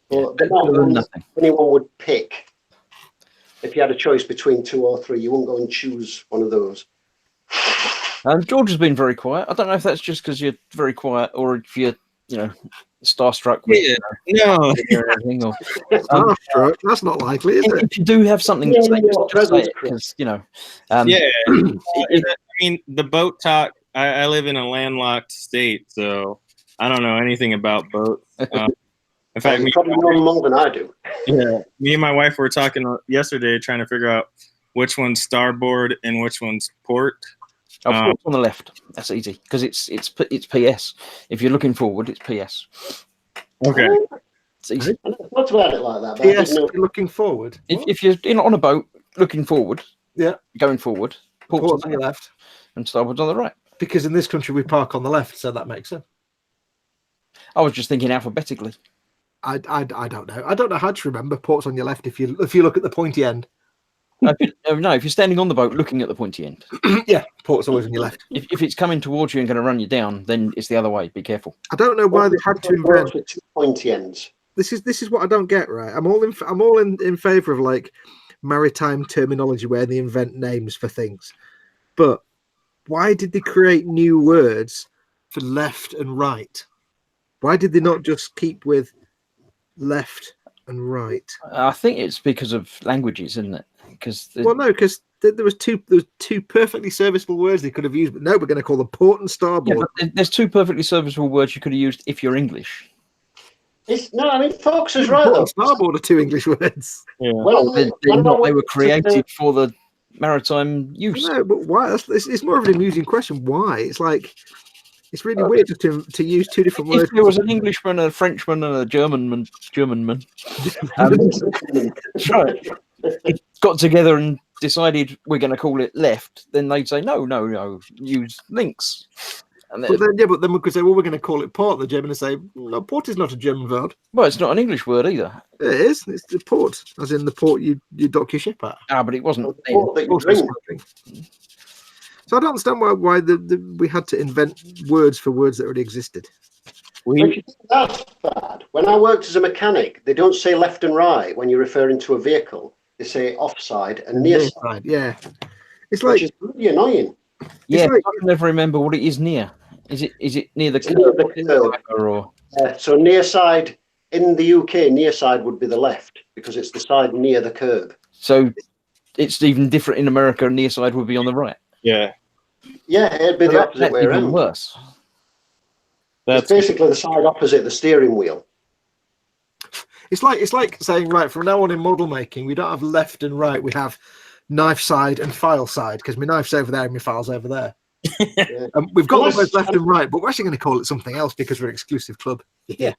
But they're not ones anyone would pick. If you had a choice between 2 or 3, you wouldn't go and choose one of those. George has been very quiet. I don't know if that's just because you're very quiet or if you're, starstruck with everything. Or, starstruck? That's not likely, is it? If you do have something to say, just say it, because, I mean, the boat talk, I live in a landlocked state, so I don't know anything about boats. In fact, you probably know more than I do. Yeah, me and my wife were talking yesterday, trying to figure out which one's starboard and which one's port. Port's on the left. That's easy because it's PS. If you're looking forward, it's PS. Okay, it's easy. What's about it like that? But PS, looking forward. If you're on a boat looking forward, going forward, port's on your left, and starboard's on the right. Because in this country we park on the left, so that makes sense. I was just thinking alphabetically. I don't know. I don't know how to remember. Port's on your left if you look at the pointy end. No, if you're standing on the boat looking at the pointy end. Yeah, port's always on your left. If it's coming towards you and going to run you down, then it's the other way. Be careful. I don't know why they had to invent 2 pointy ends. This is what I don't get, right? I'm all in favor of like maritime terminology where they invent names for things. But why did they create new words for left and right? Why did they not just keep with left and right? I think it's because of languages, isn't it? Because there was two perfectly serviceable words they could have used, but no, we're going to call them port and starboard. Yeah, there's 2 perfectly serviceable words you could have used if you're English. Fox is right though. Starboard are 2 English words. Yeah. Well, they were created for the maritime use. No, but why? It's more of an amusing question. Why? It's like it's really weird to use 2 different words. If there was an Englishman, a Frenchman, and a Germanman, got together and decided we're going to call it left, then they'd say no, use links. And but then we could say, well, we're going to call it port. The German would say, no, port is not a German word. Well, it's not an English word either. It is. It's the port, as in the port you dock your ship at. But it wasn't. So I don't understand why we had to invent words for words that already existed. That's bad. When I worked as a mechanic, they don't say left and right when you're referring to a vehicle. They say offside and near side. Yeah, it's like, which is really annoying. Yeah, I can never remember what it is near. Is it near the curb? So near side in the UK, near side would be the left because it's the side near the curb. So it's even different in America. Near side would be on the right. Yeah. Yeah, it'd be the opposite way around. Worse. It's basically the side opposite the steering wheel. It's like saying, right, from now on in model making, we don't have left and right. We have knife side and file side because my knife's over there and my file's over there. We've got both left and right, but we're actually going to call it something else because we're an exclusive club. Yeah.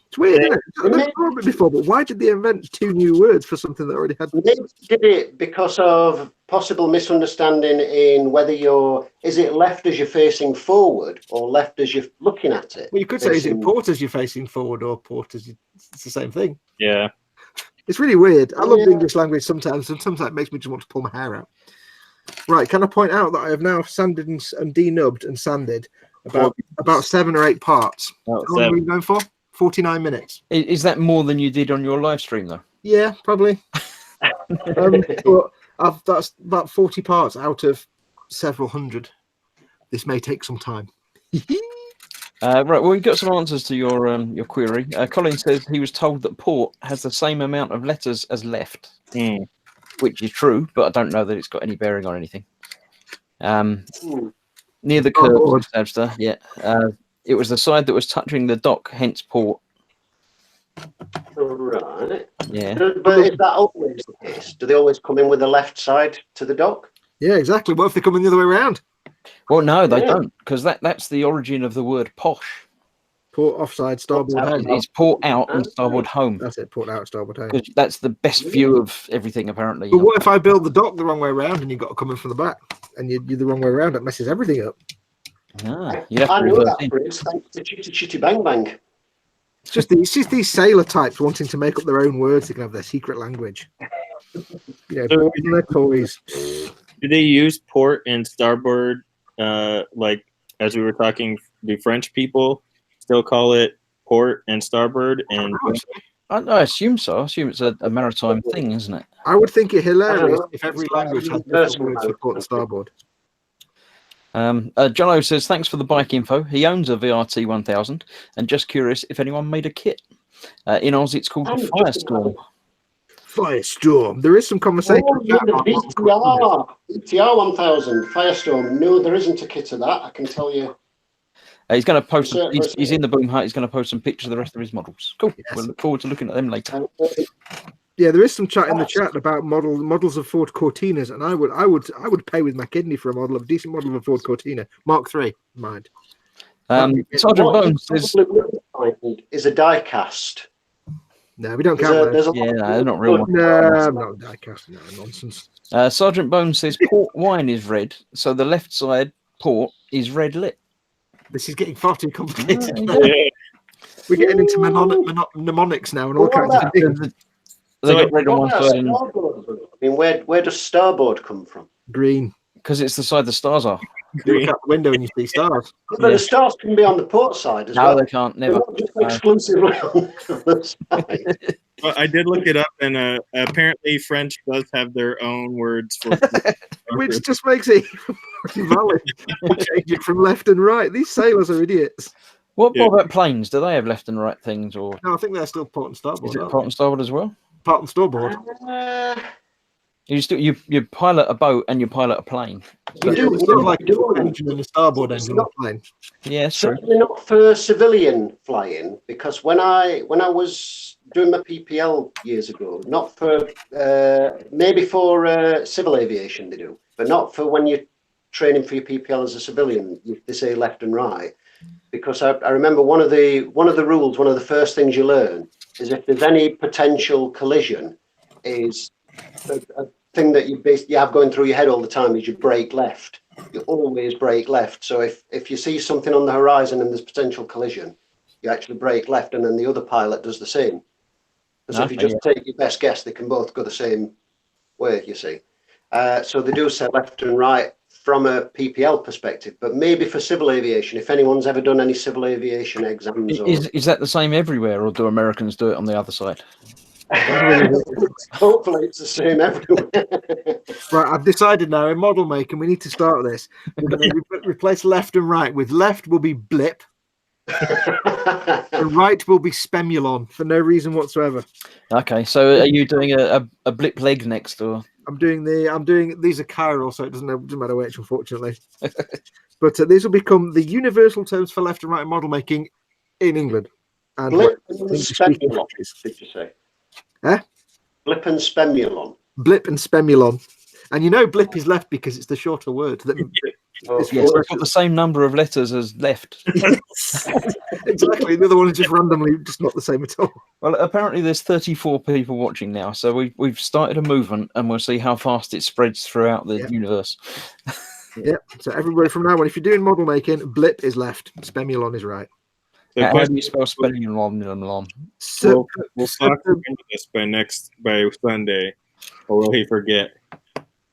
It's weird, isn't it? I've never thought of it before, but why did they invent 2 new words for something that already had? They did it because of possible misunderstanding in whether is it left as you're facing forward or left as you're looking at it? Well, you could say, is it port as you're facing forward or port as it's the same thing. Yeah. It's really weird. I love the English language sometimes, and sometimes it makes me just want to pull my hair out. Right, can I point out that I have now sanded and denubbed and sanded about 7 or 8 parts. How long are we going for? 49 minutes. Is that more than you did on your live stream, though? Yeah, probably. But that's about 40 parts out of several hundred. This may take some time. Right, well, we've got some answers to your query. Colin says he was told that port has the same amount of letters as left, which is true, but I don't know that it's got any bearing on anything. near the curb of Stavster. Yeah, it was the side that was touching the dock, hence port. Right. Yeah. But is that always the case? Do they always come in with the left side to the dock? Yeah, exactly. What if they come in the other way around? Well, no, they Yeah. don't, because that's the origin of the word posh. Port offside, starboard Out. home. It's port out and starboard home. That's it. Port out, starboard home. 'Cause that's the best view of everything, apparently. But what if I build the dock the wrong way around and you've got to come in from the back and you're the wrong way around? It messes everything up. You'd have I to know reverse that, in. Chris. Thanks to Chitty Chitty Bang Bang. It's just these sailor types wanting to make up their own words. They can have their secret language. Yeah, So- their toys. Do they use port and starboard? Like as we were talking, do French people still call it port and starboard? And I assume so. I assume it's a maritime thing, isn't it? I would think it I don't hilarious know. if every It's like language had universal different words for port and starboard. Jono says, thanks for the bike info. He owns a VRT 1000 and just curious if anyone made a kit. In Oz, it's called the Firestorm. Firestorm. There is some conversation. Oh, yeah, the BTR 1000 Firestorm. No, there isn't a kit of that. I can tell you. He's going to post. Sure, He's in the boom hut. He's going to post some pictures of the rest of his models. Cool. Yes. We'll look forward to looking at them later. Yeah, there is some chat in the chat about models of Ford Cortinas, and I would pay with my kidney for a decent model of a Ford Cortina Mark III. Mind. Sergeant Bones says, is a die cast. No, we don't count There's those. a yeah, no, they're not real ones. No, not diecast. No, nonsense. Sergeant Bones says port wine is red, so the left side port is red lit. This is getting far too complicated. yeah. We're getting into mnemonics now and all kinds of things. They So got red on one side and I mean, where does starboard come from? Green. because it's the side the stars are. You look out the window and you see stars. But the stars can be on the port side as No, well. they can't. They're Never. not just exclusively on the side. Well, I did look it up, and apparently French does have their own words for. Which just makes it valid. Change it from left and right. These sailors are idiots. What Yeah. about planes? Do they have left and right things, or No, I think they're still port and starboard. is it aren't port and starboard as well? they? Port and starboard. You pilot a boat and you pilot a plane. You do, It's sort of like you do. an engine and a starboard engine on a plane. Yeah, it's true. Certainly not for civilian flying, because when I was doing my PPL years ago, not for maybe for civil aviation they do, but not for when you're training for your PPL as a civilian. They say left and right, because I remember one of the rules, one of the first things you learn is if there's any potential collision, is a thing that you basically have going through your head all the time is you brake left. You always brake left. So if you see something on the horizon and there's potential collision, you actually brake left, and then the other pilot does the same. Because if you Okay, just take your best guess, they can both go the same way, you see. So they do say left and right from a PPL perspective, but maybe for civil aviation, if anyone's ever done any civil aviation exams, or Is that the same everywhere, or do Americans do it on the other side? hopefully it's the same everywhere. Right, I've decided now in model making we need to start this. We're going to replace left and right with left will be blip and right will be spemulon for no reason whatsoever. Okay, so are you doing a blip leg next, or I'm doing these are chiral, so it doesn't matter which, unfortunately. But these will become the universal terms for left and right in model making in England and Blip and English-speaking spemulon, countries. did you say? Eh? Blip and spemulon. Blip and spemulon. And you know blip is left because it's the shorter word. Oh, It's yes, it's got the same number of letters as left. Exactly. The other one is just randomly just not the same at all. Well, apparently there's 34 people watching now, so we've started a movement, and we'll see how fast it spreads throughout the Yeah. universe. Yeah. So everybody from now on, if you're doing model making, blip is left, spemulon is right. The How do question you spell spelling and lom? So, we'll talk into this by Sunday, or will he forget?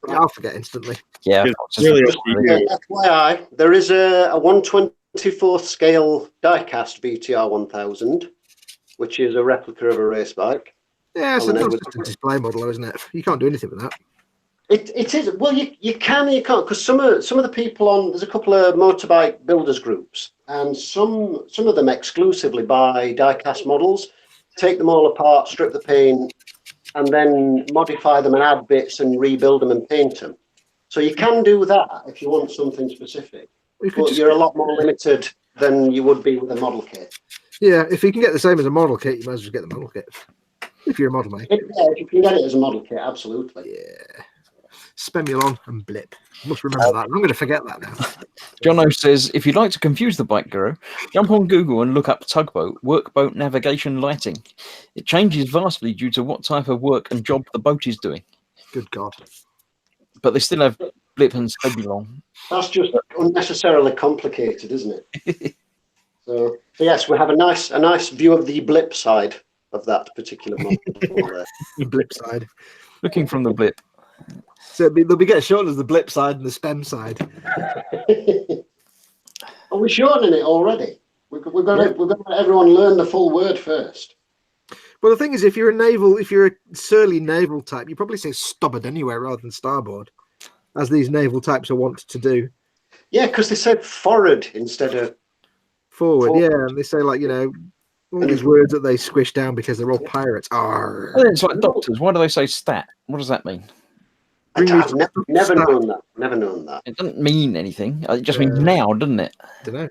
I'll forget instantly. Yeah, It's really up to you. FYI, there is a 1/24th scale diecast BTR 1000, which is a replica of a race bike. Yeah, so Oh, no, that's just a display model, isn't it? You can't do anything with that. It is. Well, you can and you can't, because some of the people on, there's a couple of motorbike builders groups, and some of them exclusively buy diecast models, take them all apart, strip the paint, and then modify them and add bits and rebuild them and paint them. So you can do that if you want something specific. You could but just, you're a lot more limited than you would be with a model kit. yeah, if you can get the same as a model kit, you might as well get the model kit. If you're a model maker. Yeah, if you can get it as a model kit, absolutely. Yeah. Spemulon and Blip. Must remember that. I'm going to forget that now. Jono says, if you'd like to confuse the bike guru, jump on Google and look up tugboat, workboat navigation lighting. It changes vastly due to what type of work and job the boat is doing. Good God. But they still have Blip and Spemulon. That's just unnecessarily complicated, isn't it? So yes, we have a nice view of the Blip side of that particular model. The Blip side. Looking from the Blip. So they'll be getting shortened as the Blip side and the Spem side. Are we shortening it already? We've got to let everyone learn the full word first. Well, the thing is, if you're a surly naval type, you probably say starboard anywhere rather than starboard, as these naval types are wont to do. Yeah, because they said forward instead of Forward, yeah, and they say all these words that they squish down because they're all pirates. Arr. Well, it's like doctors. Why do they say stat? What does that mean? I've never known that. Never known that. It doesn't mean anything. It just means now, doesn't it? Don't know.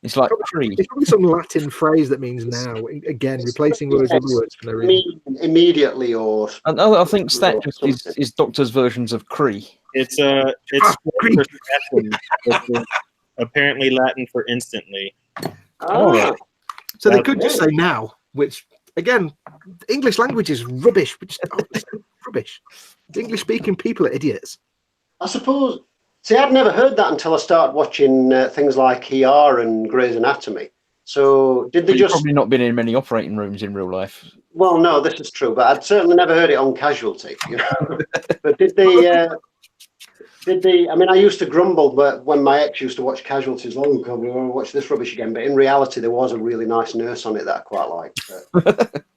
It's like tree. It's probably some Latin phrase that means now. Again, replacing words with words for no reason. Immediately, or I think stat just is doctors' versions of cree. It's Greek. Latin. Apparently Latin for instantly. Oh, So they could just say now, which again, English language is rubbish. Rubbish. The English-speaking people are idiots. I suppose. See, I'd never heard that until I started watching things like ER and Grey's Anatomy. So did they You've just? probably not been in many operating rooms in real life. Well, no, this is true, but I'd certainly never heard it on Casualty. But did they? I mean, I used to grumble, but when my ex used to watch Casualties, long ago, we want to watch this rubbish again. But in reality, there was a really nice nurse on it that I quite liked.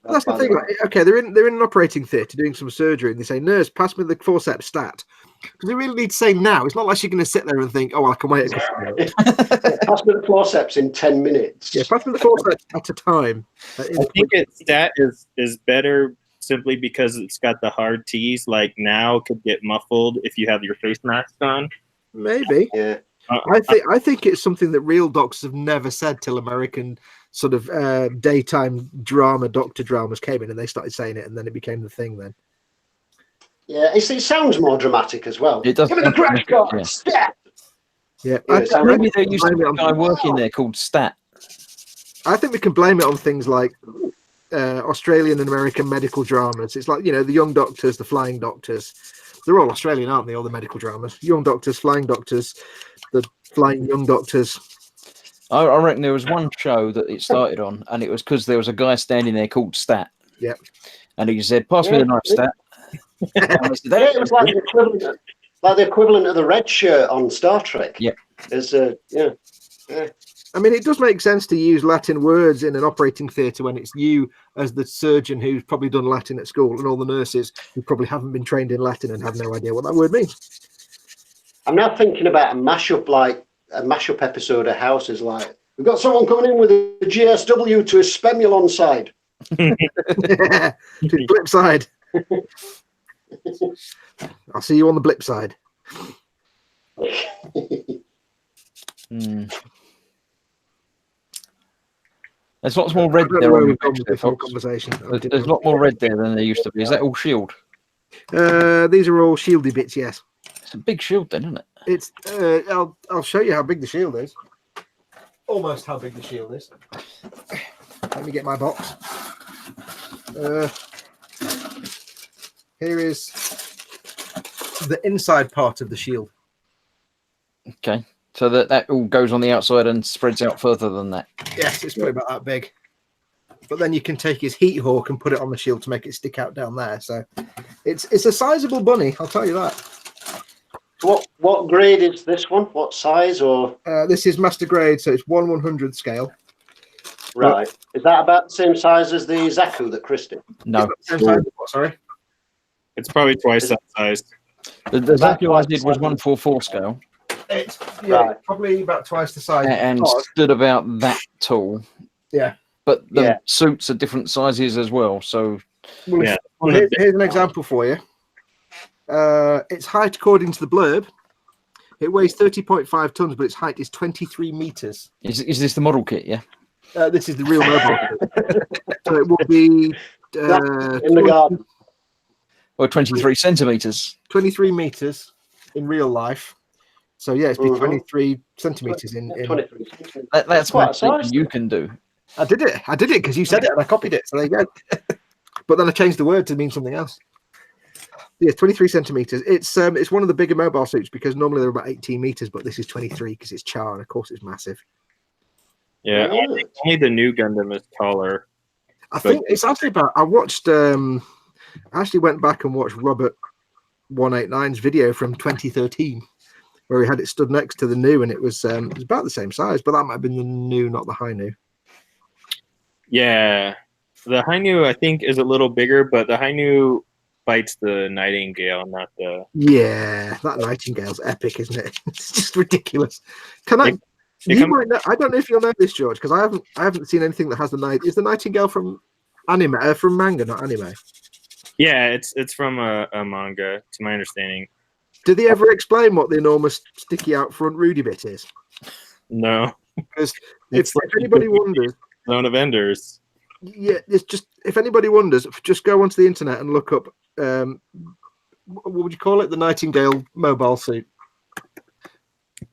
That's the thing. Okay, they're in an operating theatre doing some surgery, and they say, "Nurse, pass me the forceps stat." Because they really need to say now. It's not like you're going to sit there and think, "Oh, well, I can wait." Pass me the forceps in 10 minutes. Yeah, pass me the forceps at a time. I think stat is better simply because it's got the hard T's. Like now could get muffled if you have your face mask on. Maybe. Yeah. I think it's something that real doctors have never said till American sort of daytime doctor dramas came in and they started saying it, and then it became the thing then. Yeah, it sounds more dramatic as well. It does. Give me the crash card, stat! Yeah, Maybe there used to be a guy working there called Stat. I think we can blame it on things like Australian and American medical dramas. It's like, the Young Doctors, the Flying Doctors. They're all Australian, aren't they? All the medical dramas. Young Doctors, Flying Doctors, the Flying Young Doctors. I reckon there was one show that it started on, and it was because there was a guy standing there called Stat. Yep. And he said, "Pass me the knife, Stat." It was like the equivalent of the red shirt on Star Trek. Yeah. I mean, it does make sense to use Latin words in an operating theatre when it's you as the surgeon who's probably done Latin at school and all the nurses who probably haven't been trained in Latin and have no idea what that word means. I'm now thinking about a mashup episode of House is like, we've got someone coming in with a GSW to his Spemulon side. To the Blip side. I'll see you on the Blip side. There's lots more red there. Where we've gone with this whole conversation. There's a lot more red there than there used to be. Is that all shield? These are all shieldy bits, yes. It's a big shield then, isn't it? It's. I'll show you how big the shield is. Almost how big the shield is. Let me get my box. Here is the inside part of the shield. Okay. So that all goes on the outside and spreads out further than that. Yes, it's probably about that big. But then you can take his heat hawk and put it on the shield to make it stick out down there. So it's a sizable bunny, I'll tell you that. What grade is this one? What size? Or this is master grade, so it's 1/100 scale. right? Is that about the same size as the Zaku that Chris did? No. Same size as what, sorry? It's probably twice that size. The Zaku I did was 1/44 scale. It's Right. probably about twice the size. And stood about that tall. Yeah. But the suits are different sizes as well. So Well, Yeah. here's an example for you. Its height, according to the blurb, It weighs 30.5 tons, but its height is 23 meters. Is this the model kit? Yeah. This is the real mobile. So it will be in the garden. Or 23 centimeters. 23 meters in real life. So yeah, it's be Mhm. 23 centimeters in 23. That's quite a maths size. that you can do. I did it because you said it and I copied it. So there you go. But then I changed the word to mean something else. Yeah, 23 centimeters. It's one of the bigger mobile suits because normally they're about 18 meters, but this is 23 because it's Char, and of course it's massive. Yeah, I think only the new Gundam is taller. I think it's actually about. I watched. I actually went back and watched Robert 189's video from 2013, where he had it stood next to the new, and it was about the same size, but that might have been the new, not the high new. Yeah, the Hainu I think is a little bigger, but the Hainu fights the Nightingale, not the. Yeah, that Nightingale's epic, isn't it? It's just ridiculous. Can I? You might know, I don't know if you'll know this, George, because I haven't seen anything that has the night. Is the Nightingale from anime? From manga, not anime. Yeah, it's from a manga, to my understanding. Did they ever explain what the enormous sticky out front Rudy bit is? No, Because if anybody wonders, Zone of Enders. yeah, it's just if anybody wonders, just go onto the internet and look up what would you call it? The Nightingale mobile suit.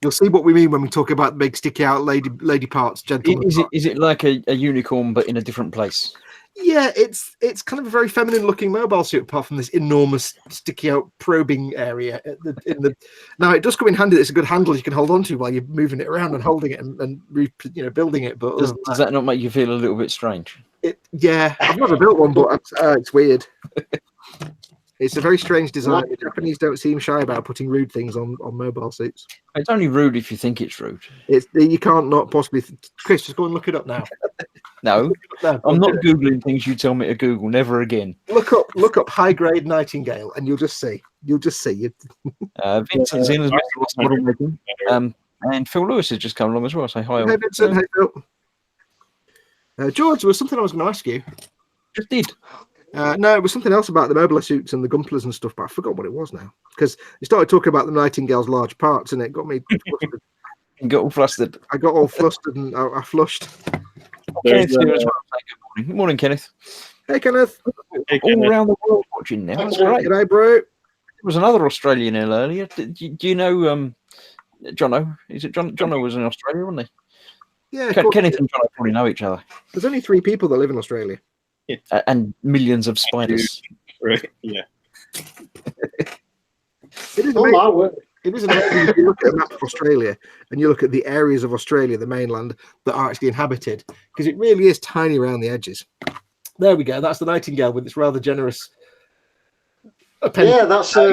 You'll see what we mean when we talk about the big sticky out lady parts, gentlemen. Is it like a unicorn but in a different place? Yeah, it's kind of a very feminine looking mobile suit, apart from this enormous sticky out probing area in the. Now it does come in handy. It's a good handle you can hold on to while you're moving it around and holding it and building it. But Does that not make you feel a little bit strange? Yeah, I've never built one, but it's weird. It's a very strange design. The Japanese don't seem shy about putting rude things on mobile suits. It's only rude if you think it's rude. You can't not possibly. Chris, just go and look it up now. No, No, I'm not Googling things you tell me to Google. Never again. Look up high grade Nightingale, and you'll just see. Vincent Zinn has missed model making. And Phil Lewis has just come along as well. Say hi. Hey, Vincent. Hey, Phil. George, there was something I was going to ask you. Just did. No, it was something else about the mobile suits and the Gunplas and stuff, but I forgot what it was now. Because you started talking about the Nightingale's large parts, and it got me flustered. You got all flustered. I got all flustered and I flushed. Kenneth's here as well. Good morning. Good morning, Kenneth. Hey, Kenneth. All around the world watching now. That's great. G'day, bro. There was another Australian in earlier. Do you know Jono? Is it John? Jono was in Australia, wasn't he? Yeah, Kenneth and Jono probably know each other. There's only 3 people that live in Australia. And millions of spiders. Right? Yeah. It is Oh amazing. my word. It is amazing if you look at a map of Australia and you look at the areas of Australia, the mainland, that are actually inhabited, because it really is tiny around the edges. There we go. That's the Nightingale with its rather generous appendage. Yeah, that's a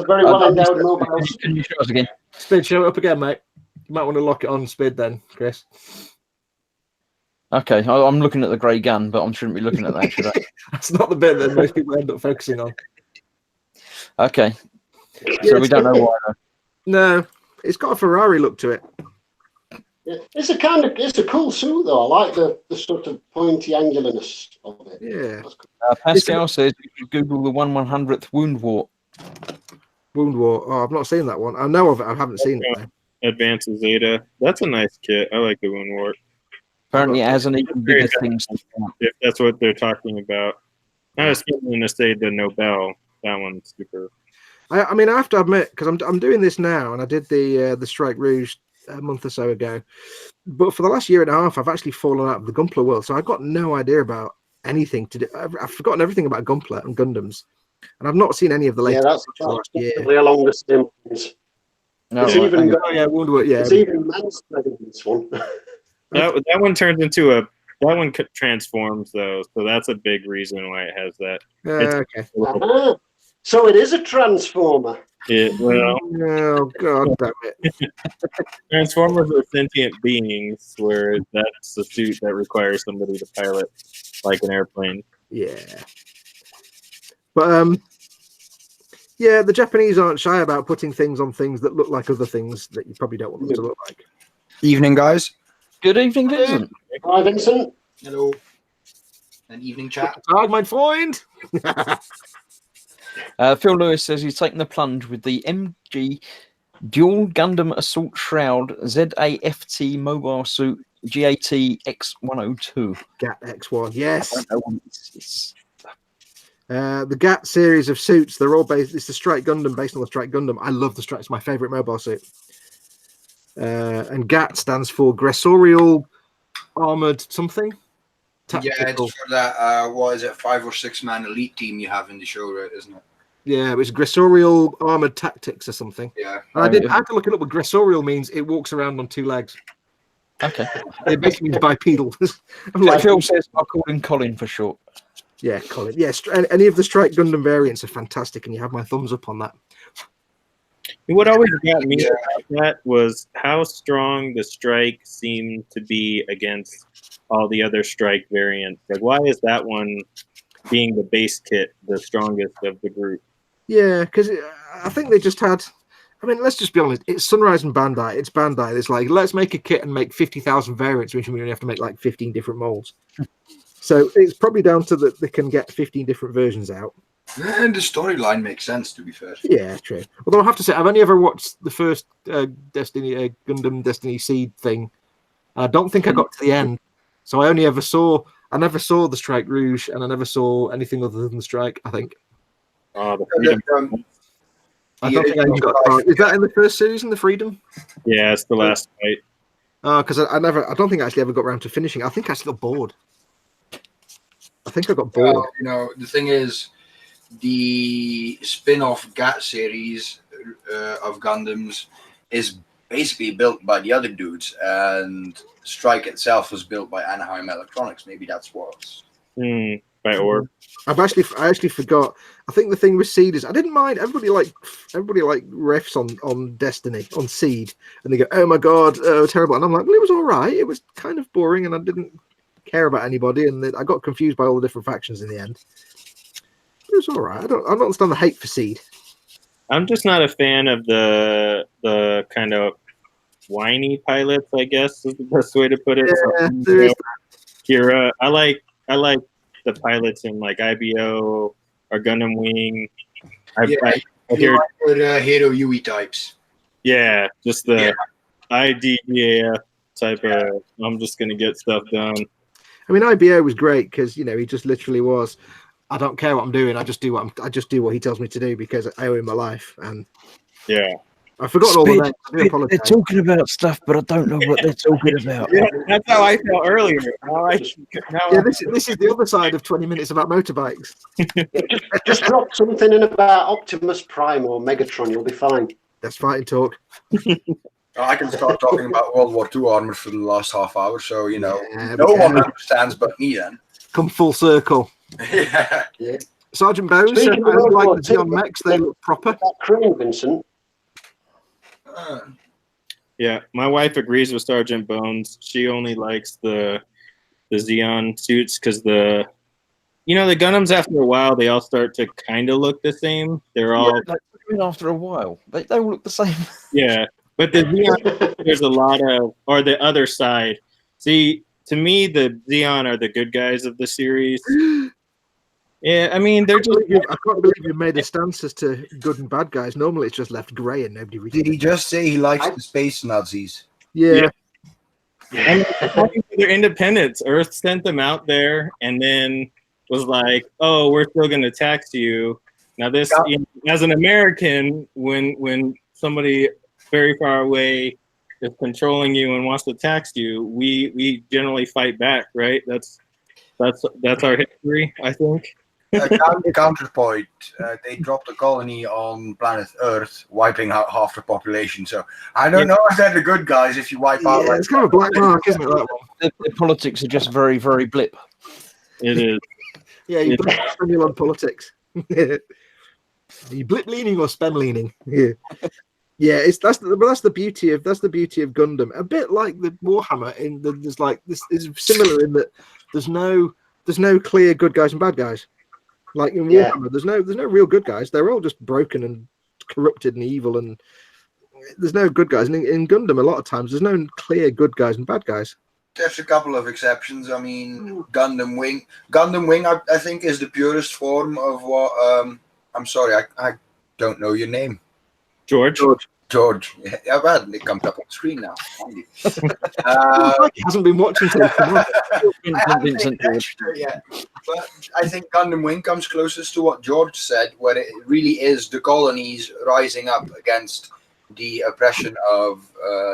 very well endowed mobile. Can you show us again? Spid, show it up again, mate. You might want to lock it on Spid then, Chris. Okay, I'm looking at the grey gun, but I shouldn't be looking at that, should I? That's not the bit that most people end up focusing on. Okay. Yeah, So we don't know why. No, it's got a Ferrari look to it. Yeah. It's a cool suit though. I like the sort of pointy angularness of it. Yeah. That's cool. Pascal says you should Google the 1/100th wound wart. Wound War. Oh, I've not seen that one. I know of it. I haven't seen it, though. Advanced Zeta. That's a nice kit. I like the Wound Wart. Apparently, it has an even bigger thing. If that's what they're talking about. I was going to say the Nobel. That one's super. I mean, I have to admit, because I'm doing this now, and I did the Strike Rouge a month or so ago. But for the last year and a half, I've actually fallen out of the Gunpla world, so I've got no idea about anything to do. I've forgotten everything about Gunpla and Gundams, and I've not seen any of the latest that's last year. definitely along the same lines. No, It's right, even hang on. Oh yeah, Wound War. Yeah, It's even manspreading this one. That one turns into a. That one transforms though, so that's a big reason why it has that. okay. Ah, so it is a transformer. Well, Oh god damn it! Transformers are sentient beings, where that's a suit that requires somebody to pilot, like an airplane. Yeah, but yeah, the Japanese aren't shy about putting things on things that look like other things that you probably don't want them to look like. Evening, guys. Good evening, Vincent. Hi, Vincent. Hello. An evening chat. Tag, mein Freund. Phil Lewis says he's taken the plunge with the MG Dual Gundam Assault Shroud ZAFT mobile suit GAT X102. GAT X1, yes. I don't know what this is. The GAT series of suits, they're all based. It's the Strike Gundam based on the Strike Gundam. I love the Strike. It's my favorite mobile suit. And GAT stands for Gressorial Armored something. Yeah, Tactical. it's for that. What is it? 5 or 6 man elite team you have in the show, right? Isn't it? Yeah, it was Gressorial Armored Tactics or something. Yeah. And I had to look it up. What Gressorial means it walks around on 2 legs. Okay. It basically means bipedal. I'm Like like, Phil says, I'll call him Colin for short. yeah, Colin. Yeah, any of the Strike Gundam variants are fantastic, and you have my thumbs up on that. What always got me about that was how strong the Strike seemed to be against all the other Strike variants. Like, why is that one, being the base kit, the strongest of the group? Yeah, because I think they just had. I mean, let's just be honest. It's Sunrise and Bandai. It's Bandai. It's like, let's make a kit and make 50,000 variants, which we only have to make like 15 different molds. So it's probably down to that they can get 15 different versions out. And the storyline makes sense, to be fair. Yeah, true. Although I have to say, I've only ever watched the first Destiny Gundam Destiny Seed thing. I don't think I got to the end, so I never saw the Strike Rouge, and I never saw anything other than the Strike. I think. Oh, the Freedom. I don't think I even got. Is that in the first series in the Freedom? Yeah, it's the last fight. Oh, because I don't think I actually ever got around to finishing. I think I actually got bored. I think I got bored. Well, you know, the thing is, the spin-off GAT series of Gundams is basically built by the other dudes, and Strike itself was built by Anaheim Electronics. Maybe that's what. By Orb. I actually forgot. I think the thing with Seed is I didn't mind. Everybody like refs on Destiny on Seed, and they go, "Oh my god, terrible!" And I'm like, "Well, it was all right. It was kind of boring, and I didn't care about anybody, and I got confused by all the different factions in the end. It was all right. I don't understand the hate for Seed. I'm just not a fan of the kind of whiny pilots, I guess is the best way to put it. Yeah, So, there is Kira. I like the pilots in like IBO or Gundam Wing. I hear, With Hero Yui types. yeah, just the IDEAF type of. I'm just gonna get stuff done. I mean, IBO was great because he just literally was. I don't care what I'm doing. I just do what he tells me to do because I owe him my life. And Yeah, I've forgotten all the names. I do They're apologize. talking about stuff, but I don't know what they're talking about. yeah, that's how I felt earlier. Yeah, this is the other side of 20 minutes about motorbikes. Just drop something in about Optimus Prime or Megatron, you'll be fine. That's fighting talk. I can start talking about World War II armor for the last half hour, so Yeah, no we one can. understands but me then. Come full circle. Yeah. Sergeant Bones said, Speaking I of World like War the Xeon II, mechs, they look proper. That crane, Vincent. Yeah, my wife agrees with Sergeant Bones. She only likes the Xeon suits because the Gundams after a while they all start to kind of look the same. They're all Like, after a while, they all look the same. yeah, but the Xeon there's a lot of or the other side. See, to me, the Xeon are the good guys of the series. Yeah, I mean they're just I can't believe you made a stance as to good and bad guys. Normally it's just left grey and nobody reads Did he it. just say he likes the space Nazis? Yeah. I mean, according to their independence. Earth sent them out there and then was like, "Oh, we're still going to tax you." Now, this as an American, when somebody very far away is controlling you and wants to tax you, we generally fight back, right? That's our history, I think. Counterpoint, they dropped a colony on planet Earth, wiping out half the population. So I don't know if they're the good guys if you wipe out. Yeah, it's kind of a black mark, isn't it, that one? The politics are just very, very blip. It is. Yeah, you blip spending on politics. You blip leaning or spend leaning. Yeah. Yeah, that's the beauty of Gundam. A bit like the Warhammer this is similar in that there's no clear good guys and bad guys. Like in Warhammer, there's no real good guys. They're all just broken and corrupted and evil, and there's no good guys. And in Gundam, a lot of times there's no clear good guys and bad guys. There's a couple of exceptions. I mean, Gundam Wing, I think, is the purest form of what I'm sorry, I don't know your name. George. George. Yeah, well, it comes up on screen now. He hasn't been watching till I haven't Vincent paid attention to it yet, but I think Gundam Wing comes closest to what George said, where it really is the colonies rising up against the oppression of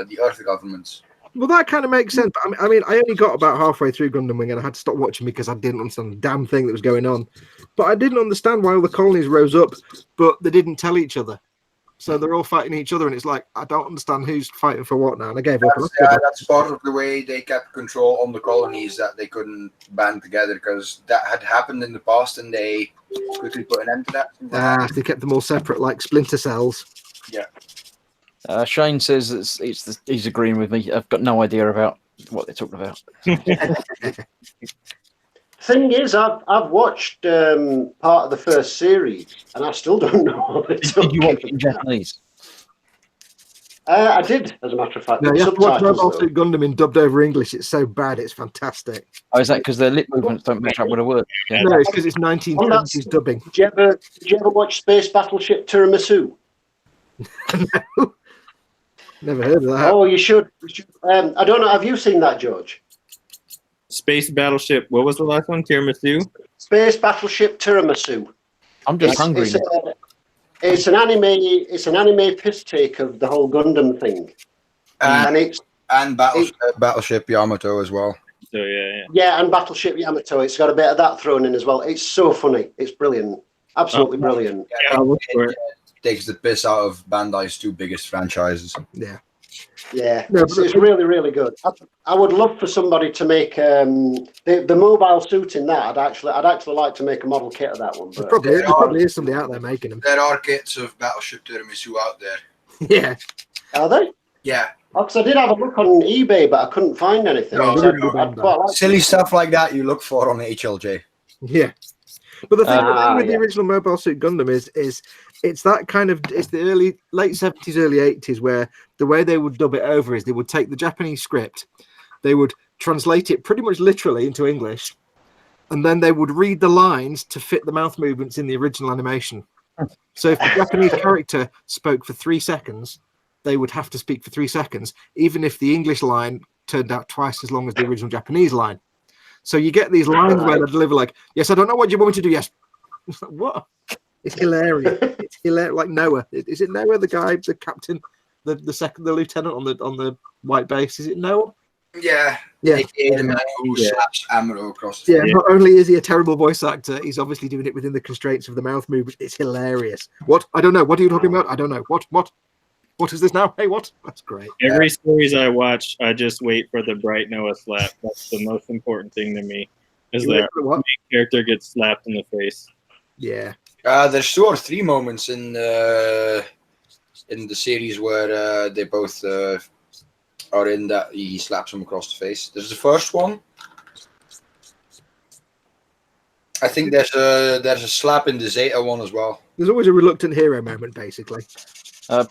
the Earth governments. Well, that kind of makes sense. But I mean, I only got about halfway through Gundam Wing and I had to stop watching because I didn't understand the damn thing that was going on. But I didn't understand why all the colonies rose up, but they didn't tell each other. So they're all fighting each other, and it's like, I don't understand who's fighting for what now. And I gave up. That's part of the way they kept control on the colonies, that they couldn't band together, because that had happened in the past, and they quickly put an end to that. They kept them all separate, like splinter cells. Yeah. Shane says he's agreeing with me. I've got no idea about what they're talking about. Thing is, I've watched part of the first series, and I still don't know what they're Did you talking watch it in about. Japanese? I did, as a matter of fact. No, The you have to watch subtitles, Mobile though. Suit Gundam in dubbed over English. It's so bad, it's fantastic. Oh, is that because their lip movements don't match up with the word? Yeah. No, it's because it's 1970s dubbing. Did you ever watch Space Battleship Tiramisu? Never heard of that. Oh, you should. I don't know. Have you seen that, George? Space Battleship. What was the last one? Tiramisu. Space Battleship Tiramisu. I'm just hungry. It's an anime. It's an anime piss take of the whole Gundam thing, and it's And Battleship Yamato as well. So yeah. yeah, and Battleship Yamato. It's got a bit of that thrown in as well. It's so funny. It's brilliant. Absolutely brilliant. Yeah, I'll look for it. Takes the piss out of Bandai's two biggest franchises. Yeah. Yeah, No, it's really, really good. I would love for somebody to make the mobile suit in that. I'd actually like to make a model kit of that one. There But probably is somebody out there making them. There are kits of Battleship Tiramisu out there. Yeah. are they? Yeah. Because I did have a look on eBay, but I couldn't find anything. No, So no, I'd quite like Silly stuff like that you look for on HLJ. Yeah. But the thing with the yeah. original Mobile Suit Gundam is it's that kind of, it's the late 70s, early 80s, where the way they would dub it over is they would take the Japanese script, they would translate it pretty much literally into English, and then they would read the lines to fit the mouth movements in the original animation. So if the Japanese character spoke for 3 seconds, they would have to speak for 3 seconds, even if the English line turned out twice as long as the original Japanese line. So you get these lines where they deliver like, yes, I don't know what you want me to do. Yes. It's like, what? It's hilarious. It's hilarious. Like Noah. Is it Noah, the guy, the captain, the lieutenant on the white base? Is it Noah? Yeah. Yeah. AKA the man who slaps Amuro across the Yeah, face. not only is he a terrible voice actor, he's obviously doing it within the constraints of the mouth movement. It's hilarious. What? I don't know. What are you talking about? I don't know. What? What is this now? Hey, what? That's great. Every series I watch, I just wait for the bright Noah slap. That's the most important thing to me. Is You that wait for the what? main character gets slapped in the face. Yeah. There's 2 or 3 moments in the series where they both are in that he slaps him across the face. There's the first one. I think there's a slap in the Zeta one as well. There's always a reluctant hero moment, basically.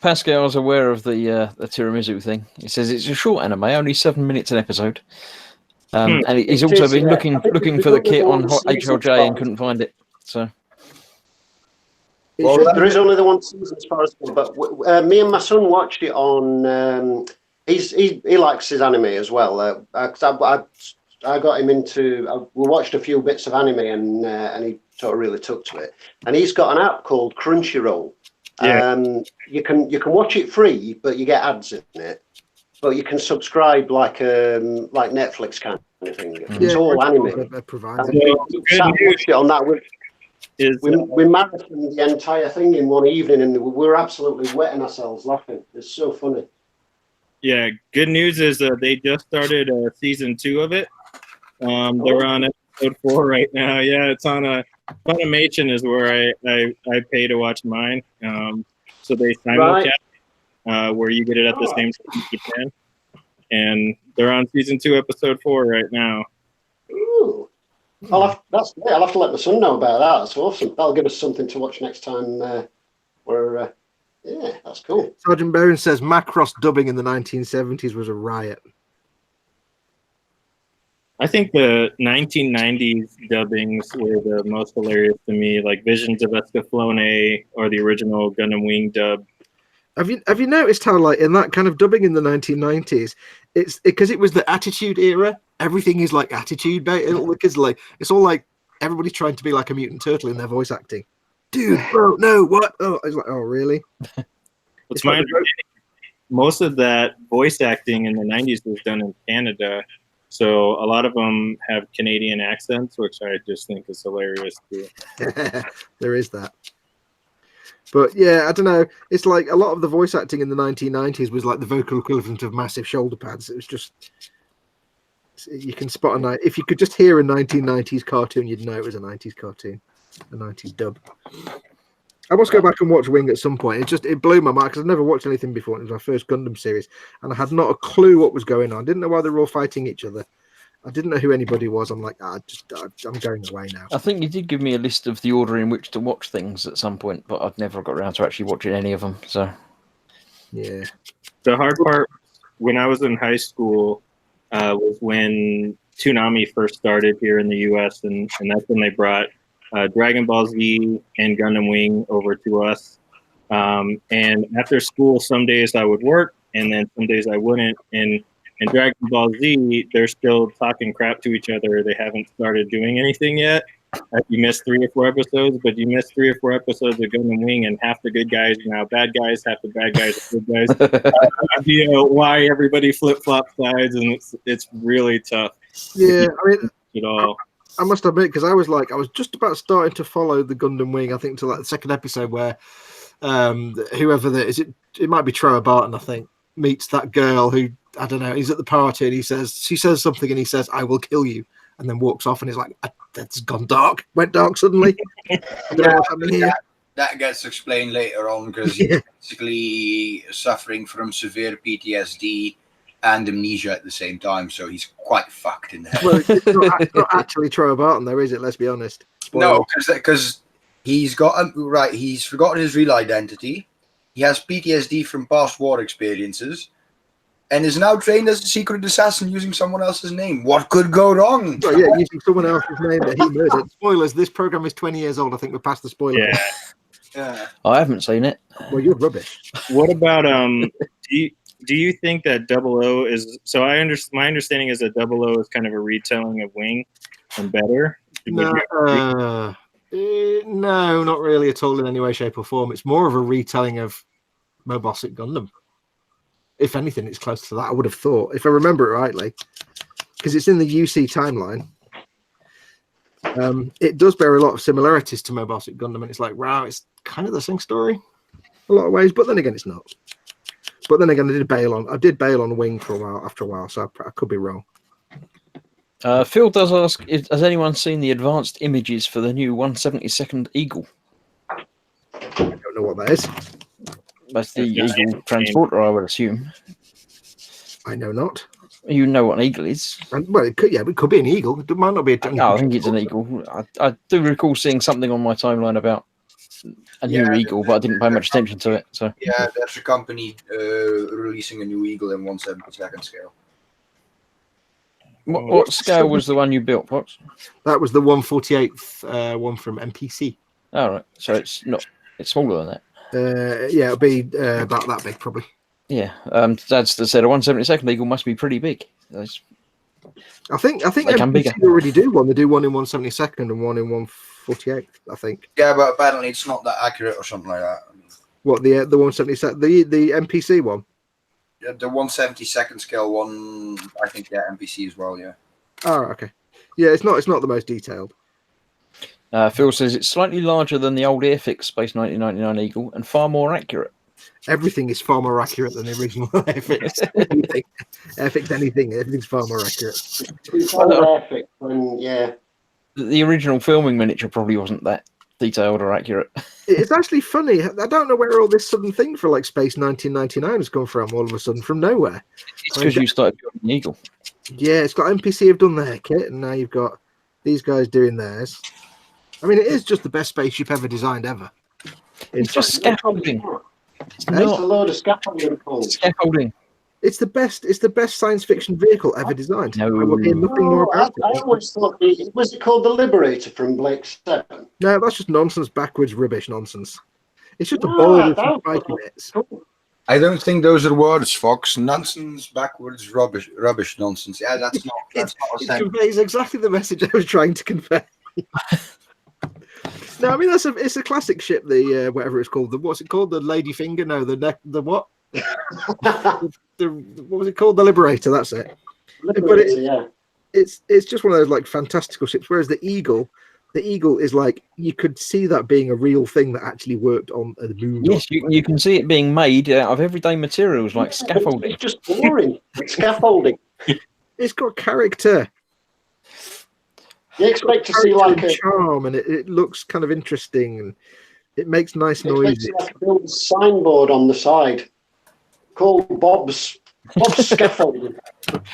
Pascal's aware of the tiramisu thing. He says it's a short anime, only 7 minutes an episode. And he's It also is, been yeah. looking I think for the it's kit on only season HLJ and 5. couldn't find it. So Well, There is only the one season as far as, but me and my son watched it on. He likes his anime as well. I got him into. We watched a few bits of anime and he sort of really took to it. And he's got an app called Crunchyroll. Yeah. You can watch it free, but you get ads in it. But you can subscribe like Netflix kind of thing. It's all anime. Provided. So, We good sat and news watched it on that. is We marathoned the entire thing in one evening, and we were absolutely wetting ourselves laughing. It's so funny. yeah. Good news is they just started season 2 of it. They're on episode 4 right now. Yeah, it's on Funimation is where I pay to watch mine. So they simulcast where you get it at the same time as Japan. And they're on season 2, episode 4 right now. Ooh. That's great. I'll have to let my son know about that. That's awesome. That'll give us something to watch next time. Yeah, that's cool. Sergeant Barron says Macross dubbing in the 1970s was a riot. I think the 1990s dubbings were the most hilarious to me, like Visions of Escaflowne or the original Gundam Wing dub. Have you noticed how, like, in that kind of dubbing in the 1990s, it's because it was the Attitude Era. Everything is like Attitude, because like it's all like everybody's trying to be like a mutant turtle in their voice acting. Dude, bro, no, what? Oh, it's like, oh, really? It's my understanding. Most of that voice acting in the 90s was done in Canada, so a lot of them have Canadian accents, which I just think is hilarious too. There is that. But yeah, I don't know. It's like a lot of the voice acting in the 1990s was like the vocal equivalent of massive shoulder pads. It was just, you can spot a night. If you could just hear a 1990s cartoon, you'd know it was a 90s cartoon, a 90s dub. I must go back and watch Wing at some point. It blew my mind because I've never watched anything before. It was my first Gundam series, and I had not a clue what was going on. I didn't know why they were all fighting each other. I didn't know who anybody was. I'm like, I'm going away now. I think you did give me a list of the order in which to watch things at some point, but I've never got around to actually watching any of them. So, yeah. The hard part when I was in high school was when Toonami first started here in the U.S., and that's when they brought Dragon Ball Z and Gundam Wing over to us. And after school, some days I would work, and then some days I wouldn't. And in Dragon Ball Z, they're still talking crap to each other. They haven't started doing anything yet. You missed 3 or 4 episodes, but you missed 3 or 4 episodes of Gundam Wing, and half the good guys are now bad guys, half the bad guys are good guys. You know why everybody flip-flop sides, and it's really tough. Yeah, I mean, at all. I must admit, because I was just about starting to follow the Gundam Wing. I think to like the second episode where whoever that is, it might be Troa Barton, I think, meets that girl who, I don't know, he's at the party and she says something and he says, "I will kill you," and then walks off and he's like, "That's gone dark." Went dark suddenly. I don't know what's happening here. That gets explained later on because he's basically suffering from severe PTSD and amnesia at the same time, so he's quite fucked in there. Well, it's not actually Troa Barton, though, is it? Let's be honest. Spoiler. No, because he's forgotten his real identity. He has PTSD from past war experiences, and is now trained as a secret assassin using someone else's name. What could go wrong? Well, yeah, using someone else's name that he murdered. Spoilers, this program is 20 years old. I think we're past the spoiler. Yeah. I haven't seen it. Well, you're rubbish. What about do you think that 00 is so? My understanding is that 00 is kind of a retelling of Wing and better. No, not really at all in any way, shape, or form. It's more of a retelling of Mobile Suit Gundam. If anything, it's close to that, I would have thought, if I remember it rightly, because it's in the UC timeline. It does bear a lot of similarities to Mobile Suit Gundam, and it's like, wow, it's kind of the same story a lot of ways, but then again, it's not. But then again, I did bail on Wing for a while, after a while, so I could be wrong. Phil does ask, has anyone seen the advanced images for the new 172nd Eagle? I don't know what that is. That's the Eagle transporter, I would assume. I know not. You know what an Eagle is. Well, it could be an Eagle. It might not be a... No, I think it's an Eagle. I do recall seeing something on my timeline about a new Eagle, but I didn't pay much attention to it. So yeah, there's a company releasing a new Eagle in 1/72 scale. What scale was the one you built, Fox? That was the 1/48th one from MPC. All right, so it's smaller than that. Yeah, it'll be about that big, probably. Yeah, Dad's said a 172nd Eagle must be pretty big. I think They can MPC already do one. They do one in 1/72 and one in 1/48th, I think. Yeah, but apparently it's not that accurate or something like that. What, the 1/72, the MPC one? The 1/72 scale one, I think, MPC as well, yeah. Oh, okay. Yeah, it's not the most detailed. Phil says it's slightly larger than the old Airfix Space 1999 Eagle and far more accurate. Everything is far more accurate than the original Airfix. Airfix anything, everything's far more accurate. Yeah. The original filming miniature probably wasn't that detailed or accurate. It's actually funny. I don't know where all this sudden thing for like Space 1999 has come from all of a sudden, from nowhere. It's because you started building an Eagle. Yeah, it's got MPC have done their kit, and now you've got these guys doing theirs. I mean, it is just the best spaceship ever designed ever. It's just scaffolding. It's a load of scaffolding. Scaffolding. It's the best. It's the best science fiction vehicle ever designed. No. I will hear nothing more I about it. always thought, was it called the Liberator from Blake 7? No, that's just nonsense, backwards rubbish nonsense. It's just a Ah, ball with that some was spiky bits. cool. I don't think those are words, Fox. Nonsense, backwards, rubbish, nonsense. Yeah, that's not. That's not a It sentence. conveys exactly the message I was trying to convey. No, I mean it's a classic ship. The whatever it's called. What's it called? The Ladyfinger? No, the what? What was it called? The Liberator. That's it. Liberator, yeah. It's just one of those like fantastical ships. Whereas the Eagle is like you could see that being a real thing that actually worked on the moon. Yes, you can see it being made out of everyday materials like Yeah, scaffolding. It's just boring. It's scaffolding. It's got character. You expect to see Character like and a charm, and it looks kind of interesting, and it makes nice you expect to noises. see like a build signboard on the side called Bob's scaffolding.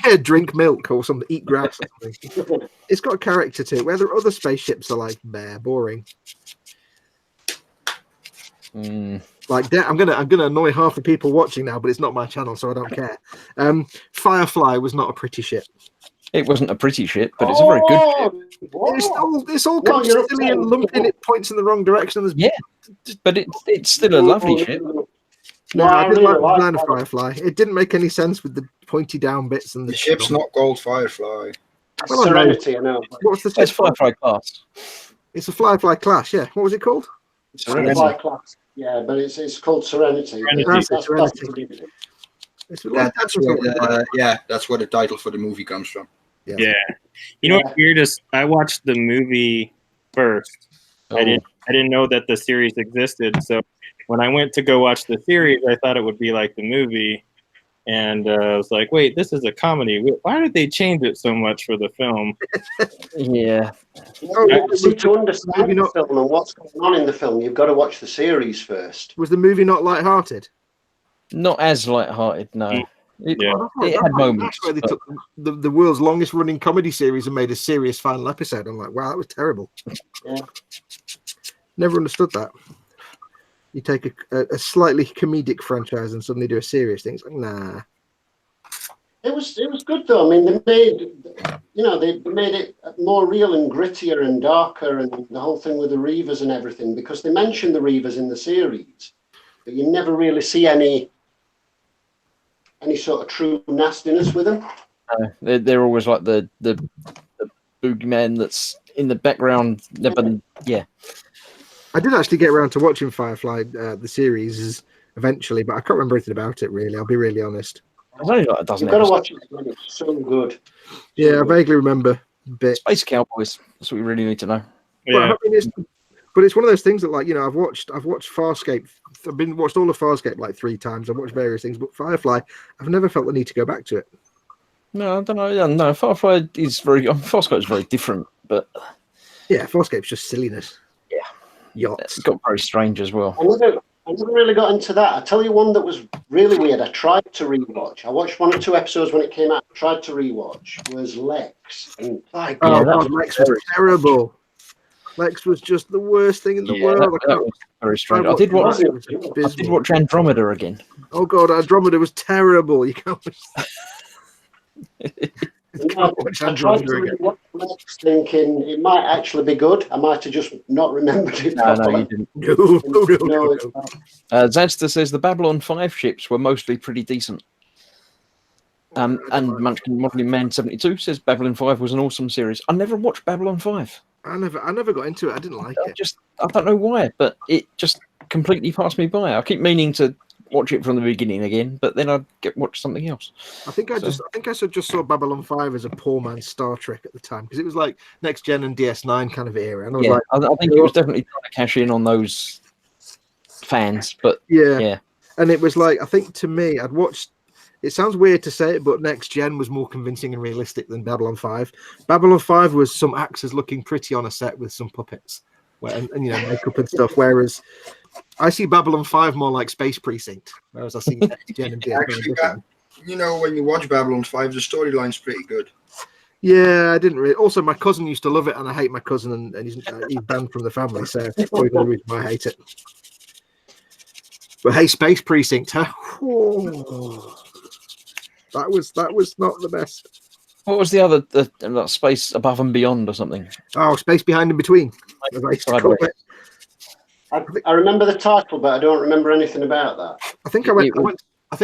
Yeah, drink milk or something, eat grass. Or something. It's got character to it. Where the other spaceships are like boring. Like that, I'm gonna annoy half the people watching now, but it's not my channel, so I don't care. Firefly was not a pretty ship. It wasn't a pretty ship, but it's a very good ship. It's all No, kind you're of silly and upset. lumpy, and it points in the wrong direction. There's, Yeah, but it's still a lovely ship. no, I I didn't really like the like design of Firefly. Firefly. It didn't make any sense with the pointy down bits and The ship's not called Firefly. Well, I know. Serenity, I know. What's the That's ship? Firefly class. It's a Firefly class. Yeah. What was it called? Firefly class. Yeah, but it's called Serenity. Serenity. That's Serenity. It's like, That's where the title for the movie comes from. Yeah. You know what's weird is I watched the movie first. I didn't know that the series existed. So when I went to go watch the series, I thought it would be like the movie. And I was like, wait, this is a comedy. Why did they change it so much for the film? Yeah. See, to understand maybe the not- film and what's going on in the film, you've got to watch the series first. Was the movie not light-hearted? Not as light-hearted, no. It, Yeah. it had moments. That's where they but- took the world's longest running comedy series and made a serious final episode. I'm like, wow, that was terrible. Yeah. Never understood that. You take a slightly comedic franchise and suddenly do a serious thing. It's like, nah. It was good though. I mean, they made it more real and grittier and darker, and the whole thing with the Reavers and everything, because they mention the Reavers in the series, but you never really see any sort of true nastiness with them. They're always like the boogeyman that's in the background. Never, yeah. I did actually get around to watching Firefly, the series, eventually, but I can't remember anything about it, really. I'll be really honest. There's only like a dozen You've got to episodes. watch it. It's so good. Yeah, I vaguely remember a bit. Space Cowboys. That's what we really need to know. Yeah. But it's one of those things that, like, you know, I've watched Farscape. I've watched all of Farscape like 3 times. I've watched various things, but Firefly, I've never felt the need to go back to it. No, I don't know. Yeah, no, Firefly is Farscape is very different, but Yeah, Farscape's just silliness. Yeah. Yachts. it's got very strange as well. I never really got into that. I tell you one that was really weird. I tried to rewatch. I watched 1 or 2 episodes when it came out. I tried to rewatch. Was Lex. And my Yeah, Oh, that God, Lex was terrible. Lex was just the worst thing in the Yeah, world. that was very strange. I I did watch. it was I did abysmal. watch Andromeda again. Oh God, Andromeda was terrible. You can't watch I tried to Andromeda again. rewatch Lex, thinking it might actually be good. I might have just not remembered it No, properly. you didn't. No. It's not. Zadster says the Babylon 5 ships were mostly pretty decent. And Munchkin Modeling Man 72 says Babylon 5 was an awesome series. I never watched Babylon 5. I never got into it. I didn't like it. I don't know why, but it just completely passed me by. I keep meaning to watch it from the beginning again, but then I'd watch something else. I think I just saw Babylon 5 as a poor man's Star Trek at the time, because it was like Next Gen and DS9 kind of era, and I was Yeah, like, I think it was definitely trying to cash in on those fans, but yeah. yeah. And it was like, I think to me, I'd watched. It sounds weird to say it, but Next Gen was more convincing and realistic than Babylon 5. Babylon 5 was some actors looking pretty on a set with some puppets, and you know, makeup and stuff. Whereas I see Babylon 5 more like Space Precinct, whereas I see Next Gen and Actually, DS9. you know, when you watch Babylon 5, the storyline's pretty good. Yeah, I didn't really. Also, my cousin used to love it, and I hate my cousin, and he's banned from the family, so that's probably the reason why I hate it. But hey, Space Precinct, huh? That was not the best. What was the other that Space Above and Beyond or something? Oh, Space Behind and Between. As I used to call it. I remember the title, but I don't remember anything about that. I think I tried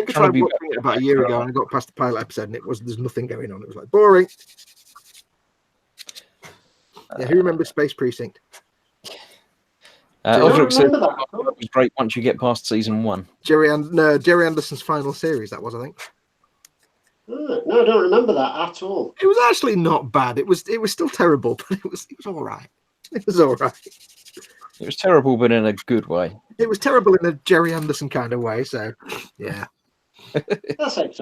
trying to be watching it about a year ago, and I got past the pilot episode, and there's nothing going on. It was like boring. Yeah, who remembers Space Precinct? I don't Ulrich said remember that. it was great once you get past season 1. Jerry Anderson's final series. That was, I think. No, I don't remember that at all. It was actually not bad. It was still terrible, but it was all right. It was all right. It was terrible, but in a good way. It was terrible in a Jerry Anderson kind of way. So, yeah. That's it.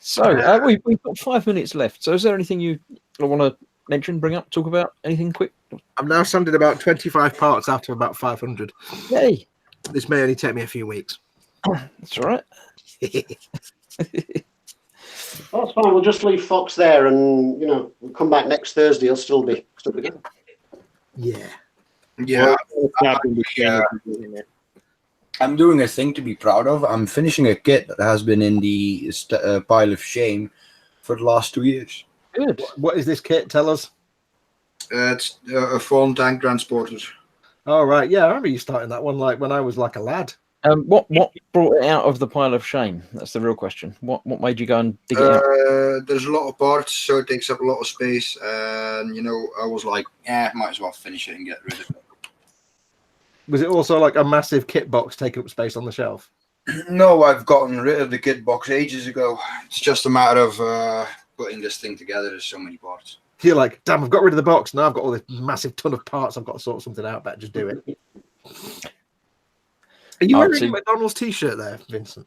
So we've got 5 minutes left. So is there anything you want to mention, bring up, talk about? Anything quick? I'm now sanded about 25 parts out of about 500. Yay! This may only take me a few weeks. That's all right. That's fine. We'll just leave Fox there, and we'll come back next Thursday. He'll still be good. Yeah. Yeah, Stop in between. I'm doing a thing to be proud of. I'm finishing a kit that has been in the pile of shame for the last 2 years. Good. What is this kit? Tell us. It's a phone tank transporter. Oh, right. Yeah, I remember you starting that one like when I was like a lad. What brought it out of the pile of shame? That's the real question. What made you go and dig it out? There's a lot of parts, so it takes up a lot of space. And, I was like, might as well finish it and get rid of it. Was it also like a massive kit box taking up space on the shelf? No, I've gotten rid of the kit box ages ago. It's just a matter of putting this thing together. There's so many parts. You're like, damn, I've got rid of the box. Now I've got all this massive ton of parts. I've got to sort something out. Better just do it. Are you wearing a McDonald's t-shirt there, Vincent?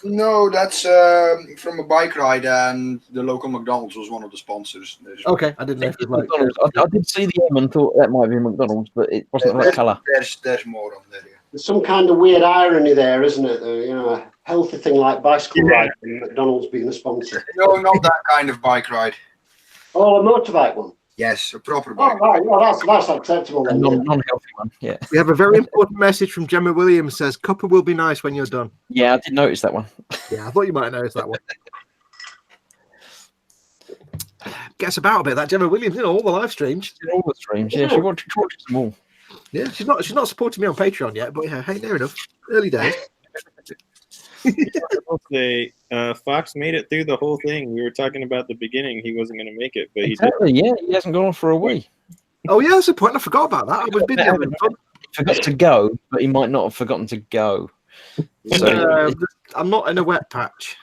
No, that's from a bike ride, and the local McDonald's was one of the sponsors. Okay, I didn't know if it was like... McDonald's. I did see the M and thought that might be McDonald's, but it wasn't the right colour. There's more on there. Yeah. There's some kind of weird irony there, isn't it? A healthy thing like bicycle ride and McDonald's being a sponsor. No, not that kind of bike ride. Oh, a motorbike one. Yes, a proper Oh, bike. right. Well, that's acceptable. A Then, non-healthy one, yeah. We have a very important message from Gemma Williams. Says, Cuppa will be nice when you're done. Yeah, I did notice that one. Yeah, I thought you might have noticed that one. Gets about a bit, that Gemma Williams, all the live streams. All the streams, yeah. She watches them all. Yeah, she's not supporting me on Patreon yet, but yeah, hey, near enough. Early days. Fox made it through the whole thing. We were talking about the beginning. He wasn't going to make it, but Exactly, yeah. He hasn't gone off for a wee. Oh yeah, that's the point. I forgot about that. I was busy having fun. He forgot to go, but he might not have forgotten to go. So, I'm not in a wet patch.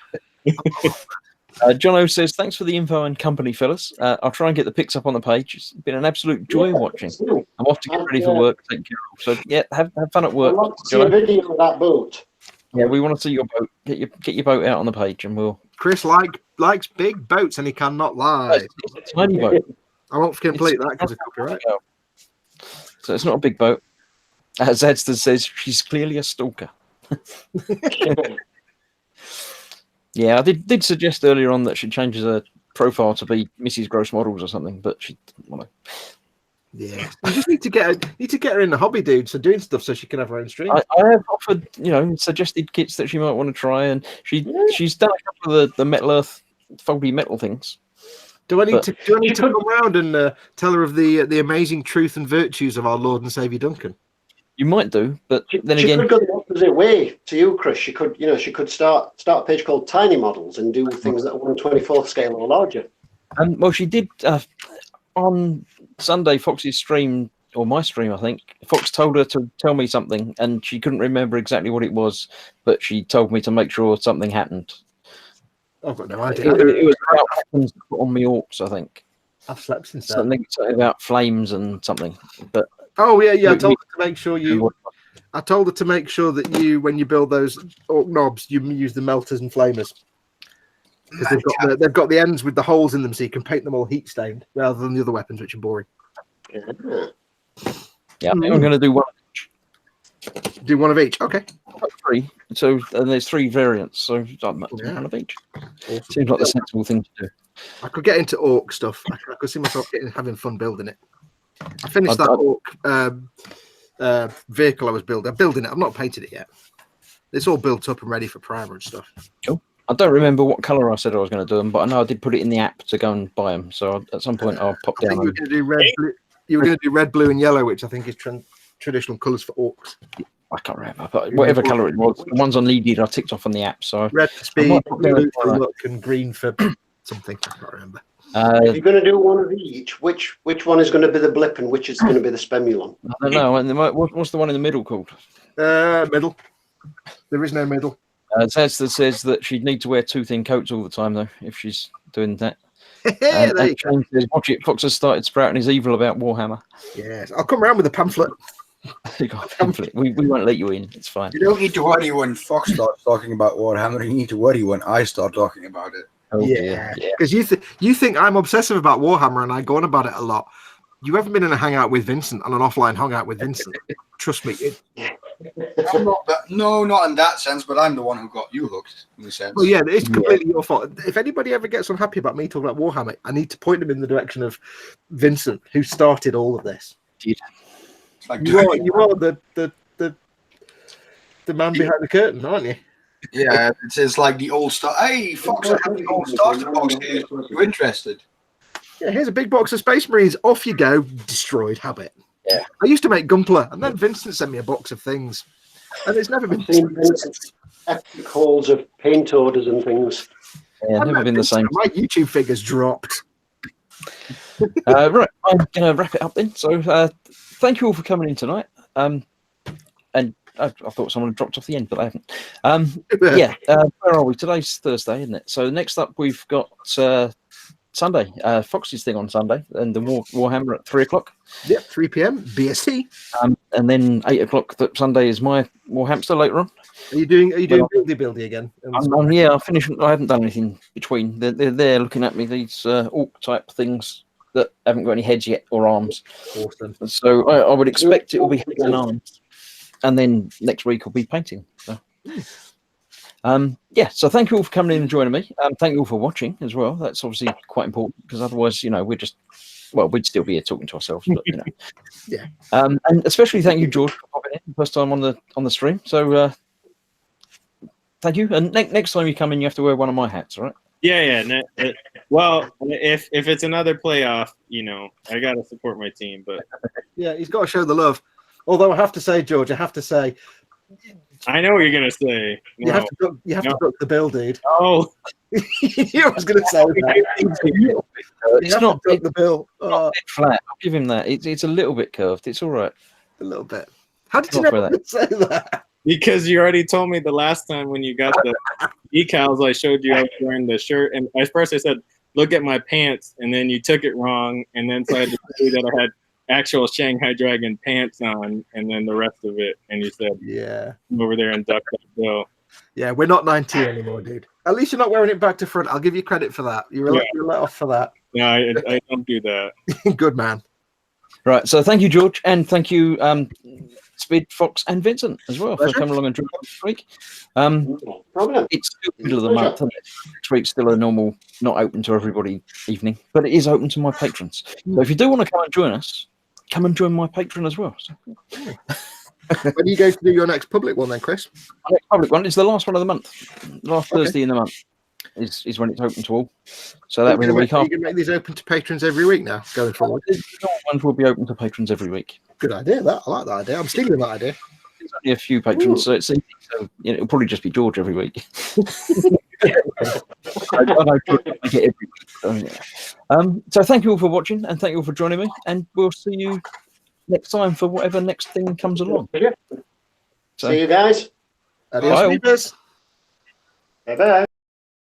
Jono says, thanks for the info and company, fellas. I'll try and get the pics up on the page. It's been an absolute joy watching. I'm off to get ready for work. Take care of. So, yeah, have fun at work. I'd love to see a video of that boat. Yeah, we want to see your boat. Get your boat out on the page, and we'll. Chris likes big boats, and he cannot lie. It's a tiny boat. I won't complete that because of copyright. So it's not a big boat. As Edster says, she's clearly a stalker. Yeah, I did suggest earlier on that she changes her profile to be Mrs. Gross Models or something, but she didn't want to. Yeah, you just need to get her in the hobby, dude. So doing stuff so she can have her own stream. I have offered, suggested kits that she might want to try, and she's done a couple of the Metal Earth foldy metal things. Do I need to come around and tell her of the amazing truth and virtues of our Lord and Savior Duncan? You might do, but then she again, could go the opposite way to you, Chris. She could start a page called Tiny Models and do things that are 1/24th scale or larger. well, she did on Sunday. Fox's stream, or my stream, I think. Fox told her to tell me something, and she couldn't remember exactly what it was, but she told me to make sure something happened. I've got no idea. It was about weapons to put on the orcs, I think. I've slept since then. Something about flames and something, but. Oh yeah. I told her to make sure I told her to make sure that when you build those orc knobs, you use the melters and flamers because they've got the ends with the holes in them, so you can paint them all heat stained rather than the other weapons, which are boring. Yeah, I think I'm going to do one of each. Do one of each. Okay. 3. So and there's 3 variants. So one of each. Awesome. Seems like the sensible thing to do. I could get into orc stuff. I could see myself having fun building it. I finished that orc vehicle I was building. I'm building it. I've not painted it yet. It's all built up and ready for primer and stuff. I don't remember what colour I said I was going to do them, but I know I did put it in the app to go and buy them. So at some point I'll pop I think down. you were going to do red. You were going to do red, blue, and yellow, which I think is traditional colours for orcs. I can't remember, but whatever colour it was, the ones on needed I ticked off on the app. So Red for I speed, might pop down blue and for try that. look, and green for something. I can't remember. If you're going to do one of each, which one is going to be the blip and which is going to be the Spemulon? I don't know. And what's the one in the middle called? Middle. There is no middle. Sansa says that she'd need to wear two thin coats all the time, though, if she's doing that. There you go. Shane says, watch it. Fox has started sprouting his evil about Warhammer. Yes, I'll come around with a pamphlet. You got a pamphlet. We won't let you in. It's fine. You don't need to worry when Fox starts talking about Warhammer. You need to worry when I start talking about it. Oh, Yeah, dear. because you think I'm obsessive about Warhammer and I go on about it a lot. You haven't been in a hangout with Vincent, on an offline hangout with Vincent. Trust me. I'm not that, no, not in that sense, but I'm the one who got you hooked in a sense. Well, yeah, it's completely your fault. If anybody ever gets unhappy about me talking about Warhammer, I need to point them in the direction of Vincent, who started all of this. It's like, You are the man behind the curtain, aren't you? yeah, it's like the old star. Hey, Fox, I have the old starter box here. You interested? Yeah, here's a big box of Space Marines. Off you go. Destroyed habit. Yeah. I used to make Gunpla, and then Vincent sent me a box of things, and it's never been. I've seen Vincent's epic hauls of paint orders and things. Yeah, never been the same. My YouTube figures dropped. Right, I'm going to wrap it up then. So thank you all for coming in tonight. And I thought someone had dropped off the end, but they haven't. Yeah, where are we? Today's Thursday, isn't it? So next up, we've got Sunday, Fox's thing on Sunday, and the Warhammer at 3 o'clock. Yep, 3 p.m. BST. And then 8 o'clock that Sunday is my Warhamster later on. Are you doing buildy again? Yeah, I finished. I haven't done anything between. They're there looking at me. These orc type things that haven't got any heads yet or arms. Awesome. So I would expect it will be heads and arms, and then next week will be painting. So. Yeah, so thank you all for coming in and joining me. Thank you all for watching as well. That's obviously quite important because otherwise, we'd still be here talking to ourselves. But, Yeah. And especially thank you, George, for popping in first time on the stream. So thank you. And next time you come in, you have to wear one of my hats, all right? Yeah. Well, if it's another playoff, I gotta support my team. But Yeah, he's got to show the love. Although I have to say, George, I know what you're gonna say. you have to duck the bill, dude. Oh, You was going to say that. It's not duck the bill. not dead flat. I'll give him that. It's a little bit curved. It's all right. A little bit. How did you Not know for to say that? because you already told me the last time when you got the decals, I showed you I was wearing the shirt, and at first I said, "Look at my pants," and then you took it wrong, and then so I had to say that I had actual Shanghai Dragon pants on, and then the rest of it, and you said, Yeah. "Come over there and duck that bill." Yeah, we're not 90 anymore, dude. At least you're not wearing it back to front. I'll give you credit for that. You're let off for that. No, I don't do that. Good man. Right. So thank you, George, and thank you, Speed, Fox, and Vincent as well Pleasure. for coming along and joining us this week. No problem. It's still the middle of the month, and next week's still a normal, not open to everybody evening, but it is open to my patrons. So if you do want to come and join us, come and join my patron as well. So, When are you going to do your next public one then, Chris? our next public one is the last one of the month. Last Okay. Thursday in the month is when it's open to all. So that'll be the week Are you after. going to make these open to patrons every week now, going forward? The normal ones will be open to patrons every week. Good idea, that. I like that idea. I'm stealing that idea. There's only a few patrons, so it's easy. So it'll probably just be George every week. I know George will get every week. So, yeah. So thank you all for watching, and thank you all for joining me, and we'll see you next time for whatever next thing comes along. So, See you guys. Adios, Bye. amigos. Bye bye.